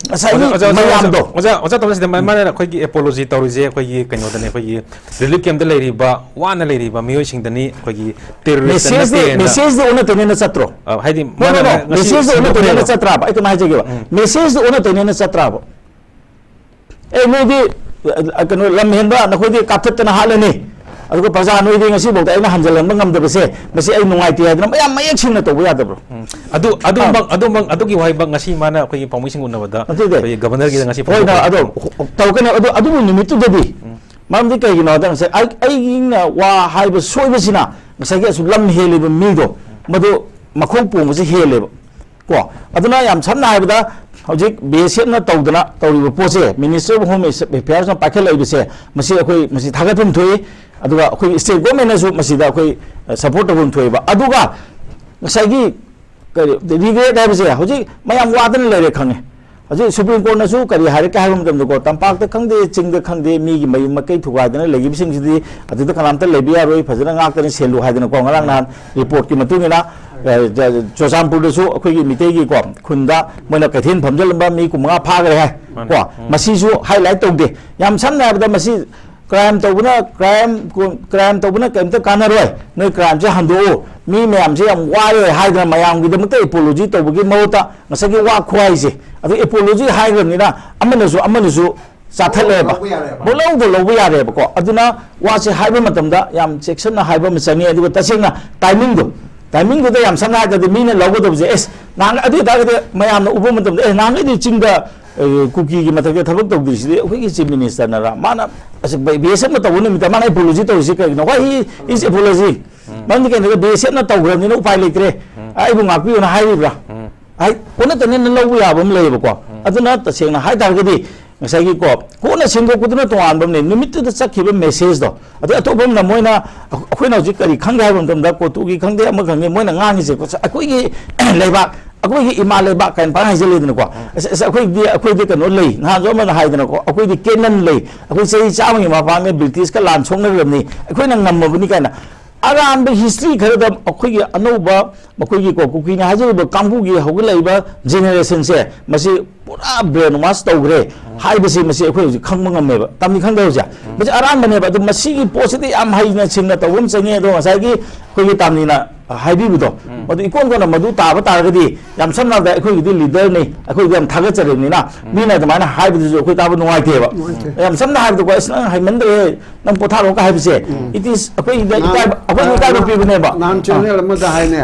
ꯉꯁꯥꯏꯒꯤ ꯃꯌꯥꯝꯗꯣ ꯑꯣꯖꯥ ꯇꯧꯕꯁꯤꯗ ꯃꯥꯅ ꯑꯩꯈꯣꯏꯒꯤ ꯑꯦꯄꯣꯂꯣꯖꯤ ꯇꯧꯔꯤꯁꯦ ꯑꯩꯈꯣꯏꯒꯤ ꯀꯩꯅꯣꯗꯅꯤ ꯑꯩꯈꯣꯏꯒꯤ ꯔꯤꯂꯤꯐ ꯀꯦꯝꯞꯇ ꯂꯩꯔꯤꯕ ꯋꯥꯅ ꯂꯩꯔꯤꯕ ꯃꯤꯑꯣꯏꯁꯤꯡꯗꯅꯤ ꯑꯩꯈꯣꯏꯒꯤ ꯇꯦꯔꯣꯔꯤꯁ ꯅꯠꯇꯦꯅ ꯃꯦꯁꯦꯖꯗ ꯑꯣꯟꯅ ꯇꯩꯅꯅ ꯆꯠꯇ꯭ꯔꯣ ꯍꯥꯏꯗꯤ ꯃꯦꯁꯦꯖꯗ ꯑꯣꯟꯅ ꯇꯩꯅꯅ ꯆꯠꯇ꯭ꯔꯥꯕ ꯑꯩ ꯀꯃꯥꯏ ꯍꯥꯏꯖꯒꯦꯕ ꯃꯦꯁꯦꯖꯗ ꯑꯣꯟꯅ ꯇꯩꯅꯅ ꯆꯠꯇ꯭ꯔꯥꯕ ꯅꯣꯏꯗꯤ ꯀꯩꯅꯣ ꯂꯝ ꯍꯦꯟꯕ ꯅꯈꯣꯏꯗꯤ ꯀꯥꯞꯊꯠꯇꯅ ꯍꯥꯠꯂꯅꯤ ꯑꯗꯨꯒ ꯄ꯭ꯔꯖꯥ ꯅꯣꯏꯗꯤ ꯉꯁꯤꯐꯥꯎꯗ ꯑꯩꯅ ꯍꯟꯖꯤꯜꯍꯟꯕ ꯉꯝꯗꯕꯁꯦ ꯃꯁꯤ ꯑꯩ ꯅꯨꯡꯉꯥꯏꯇꯦ ꯍꯥꯏꯗꯅ ꯃꯌꯥꯝ ꯃꯌꯦꯛ ꯁꯦꯡꯅ ꯇꯧꯕ ꯌꯥꯗꯕ꯭ꯔꯣ ꯑꯗꯨꯒꯤ ꯋꯥꯍꯩꯕ ꯉꯁꯤ ꯃꯥꯅ ꯑꯩꯈꯣꯏꯒꯤ ꯄꯥꯎꯃꯤꯁꯤꯡ ꯎꯅꯕꯗ ꯑꯩꯈꯣꯏꯒꯤ ꯒꯕꯔꯅꯔꯒꯤꯗ ꯉꯁꯤ ꯍꯣꯏ ꯑꯗꯣ ꯇꯧꯒꯅꯤ ꯑꯗꯨꯕꯨ ꯅꯨꯃꯤꯠꯇꯨꯗꯗꯤ ꯃꯔꯝꯗꯤ ꯀꯩꯒꯤꯅꯣꯗ ꯉꯁꯥꯏ ꯑꯩꯒꯤꯅ ꯋꯥ ꯍꯥꯏꯕ ꯁꯣꯏꯕꯁꯤꯅ ꯉꯁꯥꯏꯒꯤ ꯑꯁꯨꯛ ꯂꯝ ꯍꯦꯜꯂꯤꯕ ꯃꯤꯗꯣ ꯃꯗꯨ ꯃꯈꯣꯡ ꯄꯣꯡꯕꯁꯦ ꯍꯦꯜꯂꯦꯕ ꯀꯣ ꯑꯗꯨꯅ ꯌꯥꯝ ꯁꯝꯅ ꯍꯥꯏꯕꯗ ꯍꯧꯖꯤꯛ BSFꯅ ꯇꯧꯗꯅ ꯇꯧꯔꯤꯕ ꯄꯣꯠꯁꯦ ꯃꯤꯅꯤꯁꯇꯔ ꯑꯣꯐ ꯍꯣꯝ ꯑꯦꯐꯤꯌꯔꯁꯅ ꯄꯥꯏꯈꯠꯂꯛꯏꯕꯁꯦ ꯃꯁꯤ ꯑꯩꯈꯣꯏ ꯃꯁꯤ ꯊꯥꯒꯠꯐꯝ ꯊꯣꯛꯏ ꯑꯗꯨꯒ ꯑꯩꯈꯣꯏ ꯁ꯭ꯇꯦꯠ ꯒꯣꯔꯃꯦꯟꯅꯁꯨ ꯃꯁꯤꯗ ꯑꯩꯈꯣꯏ ꯁꯄꯣꯔꯠ ꯇꯧꯐꯝ ꯊꯣꯛꯏꯕ ꯑꯗꯨꯒ ꯉꯁꯥꯏꯒꯤ ꯔꯤꯒ꯭ꯔꯦꯠ ꯍꯥꯏꯕꯁꯦ ꯍꯧꯖꯤꯛ ꯃꯌꯥꯝ ꯋꯥꯗꯅ ꯂꯩꯔꯦ ꯈꯪꯉꯦ ꯍꯧꯖꯤꯛ ꯁꯨꯄ꯭ꯔꯤꯝ ꯀꯣꯔꯠꯅꯁꯨ ꯀꯔꯤ ꯍꯥꯏꯔꯛꯀꯦ ꯍꯥꯏꯕ ꯃꯇꯝꯗꯀꯣ ꯇꯝꯄꯥꯛꯇ ꯈꯪꯗꯦ ꯆꯤꯡꯗ ꯈꯪꯗꯦ ꯃꯤꯒꯤ ꯃꯌꯨꯝ ꯃꯀꯩ ꯊꯨꯒꯥꯏꯗꯅ ꯂꯩꯈꯤꯕꯁꯤꯡꯁꯤꯗꯤ ꯑꯗꯨꯗ ꯀꯅꯥꯝꯇ ꯂꯩꯕ ꯌꯥꯔꯣꯏ ꯐꯖꯅ ꯉꯥꯛꯇꯅ ꯁꯦꯜꯂꯨ ꯍꯥꯏꯗꯅꯀꯣ ꯉꯔꯥꯡ ꯅꯍꯥꯟ ꯔꯤꯄꯣꯔꯠꯀꯤ ꯃꯇꯨꯡ ꯏꯟꯅ ꯆꯨꯔꯆꯥꯟꯄꯨꯔꯗꯁꯨ ꯑꯩꯈꯣꯏꯒꯤ ꯃꯤꯇꯩꯒꯤꯀꯣ ꯈꯨꯟꯗ ꯃꯣꯏꯅ ꯀꯩꯊꯦꯜ ꯐꯝꯖꯜꯂꯝꯕ ꯃꯤ 9 ꯐꯥꯈ꯭ꯔꯦ ꯍꯥꯏ ꯀꯣ ꯃꯁꯤꯁꯨ ꯍꯥꯏꯂꯥꯏꯠ ꯇꯧꯗꯦ ꯌꯥꯝ ꯁꯝꯅ ꯍꯥꯏꯕꯗ ꯃꯁꯤ क्राइम तौबना क्राइम तौबना कमता कानरोय नोय क्राइम से हंदो मी मयाम से हम वारे हाइद्रा मयाम गी दमते एपोलॉजी तौबगी मौता ngसगी वा खुआइसे अदु एपोलॉजी हाइग्रनिना अमनसु चाथलेबा बोलौ दो लौबा यारेबको अदुना वासे हाइबा मतमदा याम सेक्शन हाइबा मचंगे अदु तसेंगना टाइमिंग दो याम सना गदि मीना लौगदबजे एस नांग अदु दागदे मयाम उबो मतमदा ए नांग दि चिंगा कुकी की मतलब थबक तौदीसी अखोई चीफ मिनिस्टर नरा माना बीएसएफ न तौन मिता माना एपोलॉजी तौसी कनो व्हाई इज एपोलॉजी माने के बीएसएफ न तौग्रबनि न उपाय लेत्रे आइबु ngapiu na haibra ai कोन तने न लौबु याबम लेबको अदुना तसेंगना हाइ तारगदि ngसाई को कोना सिंगोकुदुना तोआनबमने निमित्तुदा चखिबा मेसेज दो अदु अतोबम न मोइना अखोइना हजि करि खंगे हाइबम कोतुगी खंगे अम खंगे मोइना ngangi se को अखोइगी लेबा अखोइगी इमा लेबा काइन पा हाइजलेदन को अखोइगी कनो ले ना जो मन हाइदन को अखोइगी केनन ले अखोइ सेई चामगी मापामे ब्रिटिश का लान सोंगनरबनी अखोइना ngमबनी काइना अरान हिस्ट्री खरद अखोइगी अनौबा मखोइगी को कुकीना हाइजब कांगुगी हौगलैबा जेनरेशन से मसी पूरा ब्रेन वाश तौग्रे हाइबसे मसी अखोइ हजि खंगम ngमेबा तमनि खंगदौजा मसी अरान बनेबा अदु मसीगी पोसिति याम हाइना सिंगना तौबम चंगे दो ngसाइगी अखोइगी तामनिना हाइबिबुदो मदु इकोन कोन मदु ताबा तारगदि याम समनादा अखोइगी लीडर नै अखोइगी याम थागचरेनिना मीना दमाना हाइबदु अखोइ ताबा नुवाइतेबा याम समना हाइबदु को इसना हाइमंदे नम पोथारो का हाइबसे इट इज अखोइगी इकाय अखोइगी इकाय पिबनेबा नान चैनल अमदा हाइने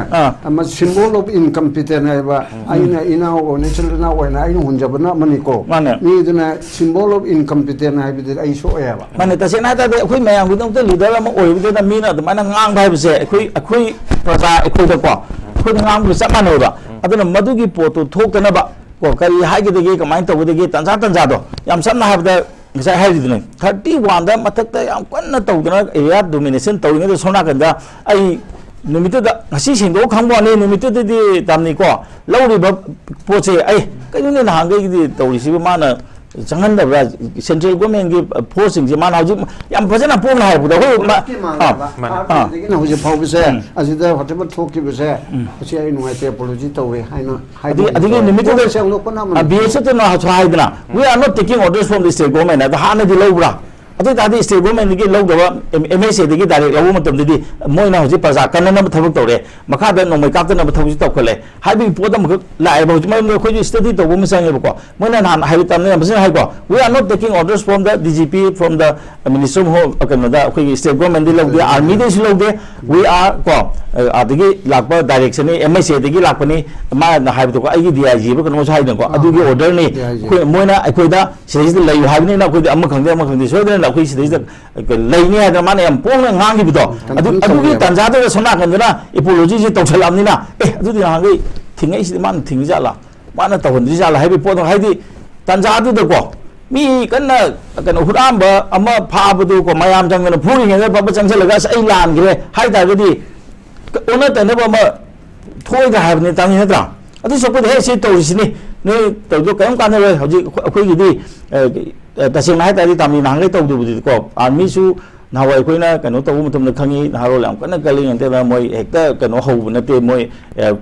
अम सिंबल ऑफ इनकम्पिटेंट हाइबा आइना इनाव ओ नेचरल ना ओइना आइनो हुंजबना मनिको मी दुना सिंबल ऑफ इनकम्पिटेंट हाइबदि आइ सोयाबा माने तसेना तादे अखोइ मयाम गुदंत लीडर अम ओइबदे मीना दमाना ngang हाइबसे अखोइ प्रजा अखोइदा को अखोइ ngang चप मानोबा अदुना मदुगी पोतो थोकनबा को करी हाइगदगे कमाइन तौगदगे तंजा दो याम समना हाइबदा ngसा हाइदिने 31 दा मथकता याम कन्ना तौदना एरिया डोमिनेशन तौइने सोना कंदा आई नुमितदा ngasi singdo khangbone numitudi tamni ko lawriba poche ai kaine na hangai tawrisi mana jangan da central government gi forcing je mana hauji yam phajana pona hai buda hoi ma digina hauji phawbise asida hoteba thoki bise achi ai nuaite apology tawe haina adigi numitudi sanglo kona ma bs to na haidna we are not taking orders from the state government da hana di lawra अतः तादि स्टेट गवर्नमेंट की लौदबा एमएसए दगी डायरेक्ट लौ मतमदि मोइना हजि प्रजा कन्नन थबक तौरे मखादा नोमै काप्तन थबक तौखले हाइबि पोद मख लाइ बहु मम खोजि स्टडी तौब मसंगे बको मोइना नान हाइबि तमने मसन हाइको we are not taking orders from the DGP from the minister of home कनदा खोजि स्टेट गवर्नमेंट दि लौदे आर्मी दि लौदे वी आर को आदि लाकबा डायरेक्शन एमएसए दगी लाकपनी मा हाइबि तो आइगि डीआईजी बको नमो हाइदन को अदुगी ऑर्डर नि मोइना अखोइदा सिरिज लैयु हाइबनि ना खोजि अम खंदे सोदन अखोइ सिरिज लैनि हाइदा माने यम पोंग ngangi bido अदुगी तंजादे सोना कंदना एपोलॉजी जे तौछलामनिना ए अदुदी हांगै थिंगै सि मान थिंगजाला माना तौहनदि जाला हाइबि पोदो हाइदि तंजादु दको मी कन्ना कनो हुरांबा अमा फाबदु को मयाम जंगना फुरिङे बाबा चंगसलगा सै लानग्रे हाइदागदि ओना तनबा म thôi là hai bên tăng như thế nào anh tôi có thể sẽ tàu gì này nơi tàu cho cái ông can rồi họ chỉ khơi gì đi ta xem lại tại đi tạm đi nắng cái tàu thì có army su nào vậy khơi na cái nó tàu một tầm được khang nào rồi làm cái nó cái liền thế là mọi hectare cái nó hầu nó tiền mọi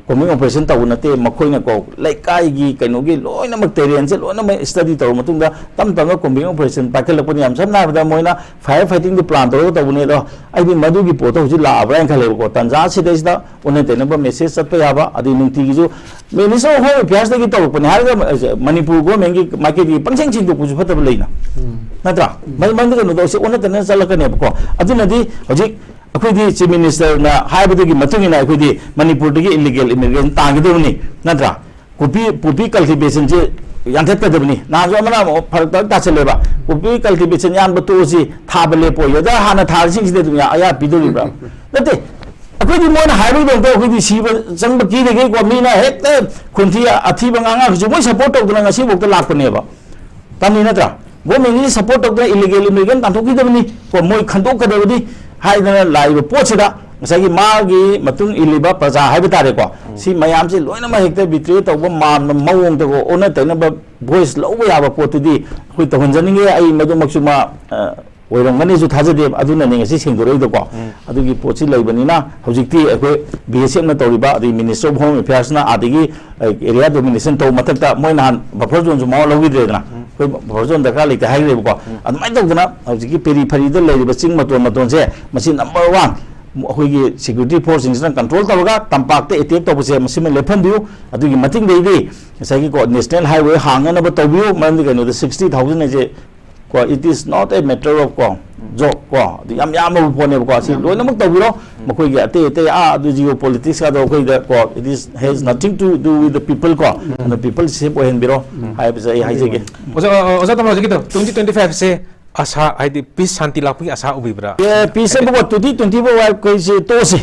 có mấy operation tàu nó tiền mà khơi nó có lại cái gì cái nó lỗi nó mặc tiền sẽ lỗi nó mới study tàu mà tung ra tâm nó có mấy operation tại cái lực lượng sắp nay bây mỗi na phải fighting the plan tàu này đó ai biết mà cái bộ tàu chỉ là anh khai lên có tận giá sẽ đấy đó ôn thế nó có message sắp tới à ba đi nung tí chứ minister home affairs cái tàu của nhà cái manipur của mình cái market cái bằng chân chính của chúng ta bây giờ nè đó mấy cái nó sẽ ôn thế nó sẽ là cái này có anh nói đi hồi अखोई दी चीफ मिनिस्टर ना हाई बदे की मतुंग इन अखोई दी मणिपुर दी इलीगल इमिग्रेंट तांगी दो नहीं नंत्रा पुपी कल्टिवेशन जे यांथेत कर दबनी ना जो मना फरक तक ताचले बा पुपी कल्टिवेशन यान बतो जी थाबले पो यदा हाना थारसिंग सिदे दुनिया आया पिदोली बा नते अखोई दी मोन हाईवे दो तो अखोई दी सीब जंग की दे को मीना हेत खुंथी अथी बंगांगा जो मोय सपोर्ट तो दुना ngasi बक लाख ने बा तनी नत्रा वो मेनी सपोर्ट तो इलीगल इमिग्रेंट तांथो की दबनी को मोय खंदो कदबदी हाइदना live पोचदा ngसाigi magi matung iliba praja haiba tare ko si mayam si loina ma hekte bitri to ba mam na mawong to ko ona taina ba voice lo ya ba pot di khoi to honjaninge ai madu maksuma oirong mani ju thajade aduna ne ngasi singdoroi do ko adugi pochi leibani na hojikti akoi BSM na toriba adi minister of home affairs na adigi area domination to matakta moina buffer zone ju ma logidre na koi buffer zone da ka lekte haire ko adumai to dana hojiki periphery da leiba ching maton se machine number 1 अखोगी सिक्योरिटी फोर्स इंसिना कंट्रोल तौरगा तंपाकते अटैक तौबसे मसिमे लेफंदियो अदुगी मतिंग देदी सगी को नेशनल हाईवे हांगनब तौबियो मरंदी कनो 60000 जे को it is not a matter of को जो को याम याम फोने को सि लोइनमक तौबिरो मखोगी अते अते आ अदु जियो पॉलिटिक्स का दो कोई को it is has nothing to do with the people को एंड द पीपल से पोहेन बिरो हाई बजे हाइजेगे ओजा तम होजगी तो 2025 से आशा आइदि पीस शांति लापी आशा उबिब्रा ये पीस से बको 2020 वाइ कोइ से तो से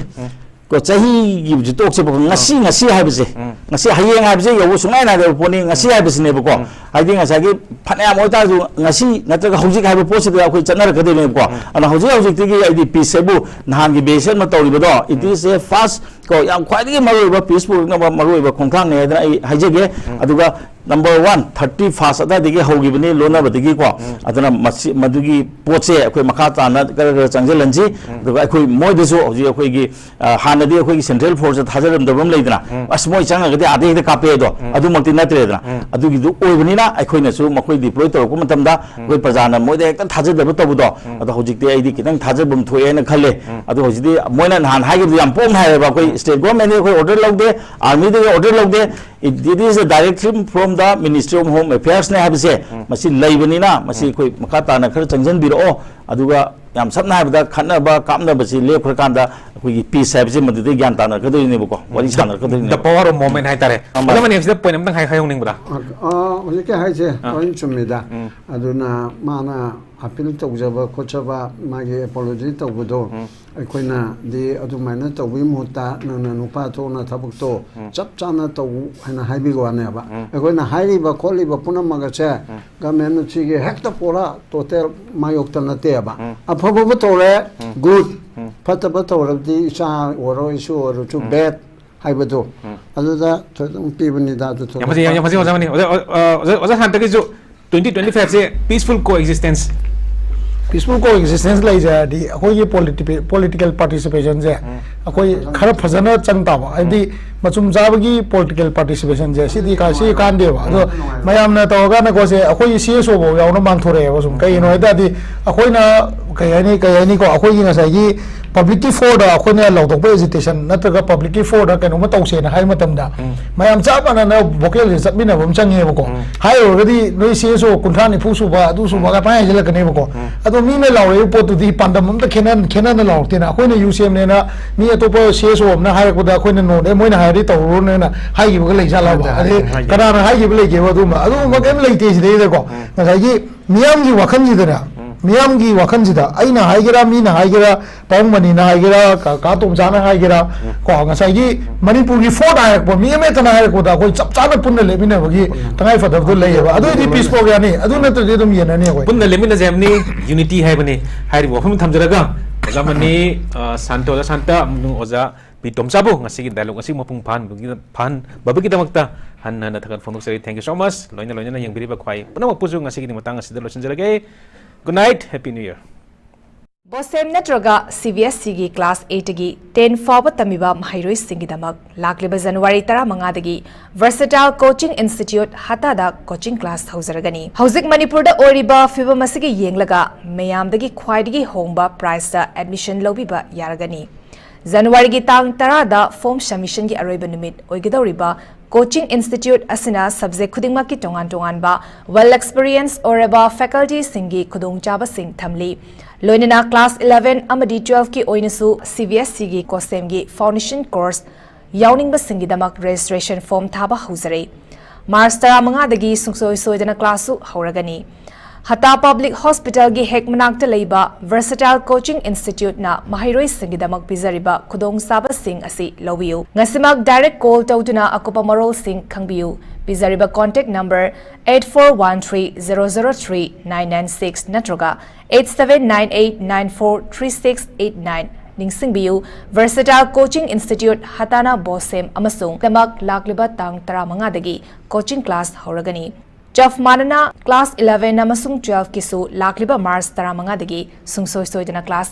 को चाही गिब तो से बको ngasi हाइबसे ngasi हायेंग हाइबसे यो सुनाय ना दे पोनी ngasi हाइबसे ने बको हाइदि ngasa gi phane मोता जु ngasi नत्रगा हौजिक हाइब पोसे दे अखोइ चनर कदे ने बको अना हौजिक तिगी आइदि पीस से बु नहान gi बेसन म तौरि बदो इट इज ए फास्ट को याम ख्वाइदि मरोइबा पीसफुल न मरोइबा खोंखांग ने दा हाइजेगे अदुगा नंबर 1 30 फास्ट अदा दिगे होगिबनी लोना बदिगी को अदना मदुगी पोचे अखोइ मखा ताना कर चंगजेलंजी दुगा अखोइ मोइदसु हौजि अखोइगी हानदि अखोइगी सेंट्रल फोर्स थाजरम दबम लेदना अस मोइ चंगगदि आदे दे कापे दो अदु मक्ति नत्रेदना अदुगी दु ओइबनिना अखोइनसु मखोइ डिप्लॉय तोरको मतमदा अखोइ प्रजाना मोइदे एकता थाजदब तबुदो अदु हौजिकते आइदि कितंग थाजबम थोयेना खले अदु हौजिदि मोइना नान हाइगिबदि याम पोम हायबा अखोइ स्टेट गवर्नमेंट अखोइ ऑर्डर लौदे आर्मी दे ऑर्डर लौदे it is a directive from the ministry of home affairs ne habse masi leibani na masi koi makata na khar changjan biro aduga yam sabna habda khanna ba kamna basi le khar kanda koi peace habse madde gyan ta na kadoi ne bako wari sana kadoi ne the power of moment hai tare ala mani sida point amtang hai hong ning bra hojike hai je point chumida aduna mana appeal tawjaba khochaba magi apology tawbudo ꯑꯩꯈꯣꯏꯅ ꯗꯤ ꯑꯗꯨꯃꯥꯏꯅ ꯇꯧꯕꯒꯤ ꯃꯍꯨꯠꯇ ꯅꯪꯅ ꯅꯨꯄꯥ ꯊꯣꯛꯅ ꯊꯕꯛꯇꯣ ꯆꯞ ꯆꯥꯅ ꯇꯧ ꯍꯥꯏꯅ ꯍꯥꯏꯕꯤꯕ ꯋꯥꯅꯦꯕ ꯑꯩꯈꯣꯏꯅ ꯍꯥꯏꯔꯤꯕ ꯈꯣꯠꯂꯤꯕ ꯄꯨꯝꯅꯃꯛ ꯑꯁꯦ ꯒꯃꯦꯟꯅ ꯁꯤꯒꯤ ꯍꯦꯛꯇ ꯄꯨꯔꯥ ꯇꯣꯇꯦꯜ ꯃꯥꯌꯣꯛꯇ ꯅꯠꯇꯦꯕ ꯑꯐꯕꯕꯨ ꯇꯧꯔꯦ ꯒꯨꯗ ꯐꯠꯇꯕ ꯇꯧꯔꯕꯗꯤ ꯏꯆꯥ ꯑꯣꯏꯔꯣ ꯏꯁꯨ ꯑꯣꯏꯔꯁꯨ ꯕꯦꯗ ꯍꯥꯏꯕꯗꯣ ꯑꯗꯨꯗ ꯊꯣꯏꯗꯣꯛ ꯄꯤꯕꯅꯤꯗ ꯑꯗꯨ ꯌꯥꯝ ꯐꯖꯩ ꯑꯣꯖꯥ ꯍꯟꯇꯛꯀꯤꯁꯨ 2025 से peaceful coexistence peaceful coexistence lai ja di akoi political participation je akoi khara phajana changta ba adi machum jabagi political participation je sidi ka si kan de ba do mayam na to ga na ko se akoi si so bo yaw na man thore ba sum kai no da di akoi na kai ani ko akoi na sai gi public for da akoi na law tok agitation natraga public for da kanu ma tawse na hai matam da mayam cha ba na vocal je sabina bom change ba ko hai ro di noi si so kunthra ni phu su ba adu su ba ga pa ya la kane ba ko ado mi na law re po tu di pandam da kenan na law te na akoi na UCM ne na mi to po si so na hai ko da akoi na no de moi na hai ri taw ro ne na hai gi ba lai sa la ba ade kana na hai gi ba lai ge ba du ma kem lai te si de ko na sai gi miyam gi wakhan ji da miyam gi wakhan ji da ai na hai gira mi na hai gira pang mani na hai gira ka Tomcha na hai gira ko nga sai gi manipur gi for da ko mi me ta na hai ko da ko chap cha na pun le mi na ba gi tangai fa da du le ba adu di peace program ni adu na to de dum yen na ni ko pun le mi na jam ni unity hai bani hai ri wo phum tham jara ga oja mani santa mnu oja pi Tomcha bu ngasi ki dialogue ngasi mapung phan babagi damakta han na thakan phone sari thank you so much loina na yang biri ba khwai puna puju ngasi ki matang ngasi losin jalage good night happy new year Bosem Natroga CVSC gi class 8 gi 10 fawa tamiba mahairoi singi damak lakliba January 15 dagi versatile coaching institute hatada coaching class hauzaragani hauzik manipur da oriba fiba masigi yenglaga mayam dagi khwaidigi hongba price da admission lobiba yaragani January gi tang 10 da form submission gi aroiba numit oigidoriba coaching institute asina subject khudingma ki tongan ba well experienced oreba faculty singi khudung chaba sing thamli Loinina class 11 amadi 12 ki oinasu CVSC gi kosem gi foundation course yawning ba singi damak registration form thaba huzare March 15 dagi sungsoi soidana class su hauragani Hata Public Hospital gi hek manakta leiba Versatile Coaching Institute na mahairoi singi damak bizariba khudong saba sing asi lobiu ngasimak direct call tautuna akopa marol sing khangbiu bizariba contact number 8413003996 natroga 8798943689 ningsingbiu Versatile Coaching Institute hatana bosem amasung damak lakliba tang 15 dagi coaching class hauragani Jaf Manana class 11 namasung 12 kisu lakliba Mars 15 dagi sungsoi soidana class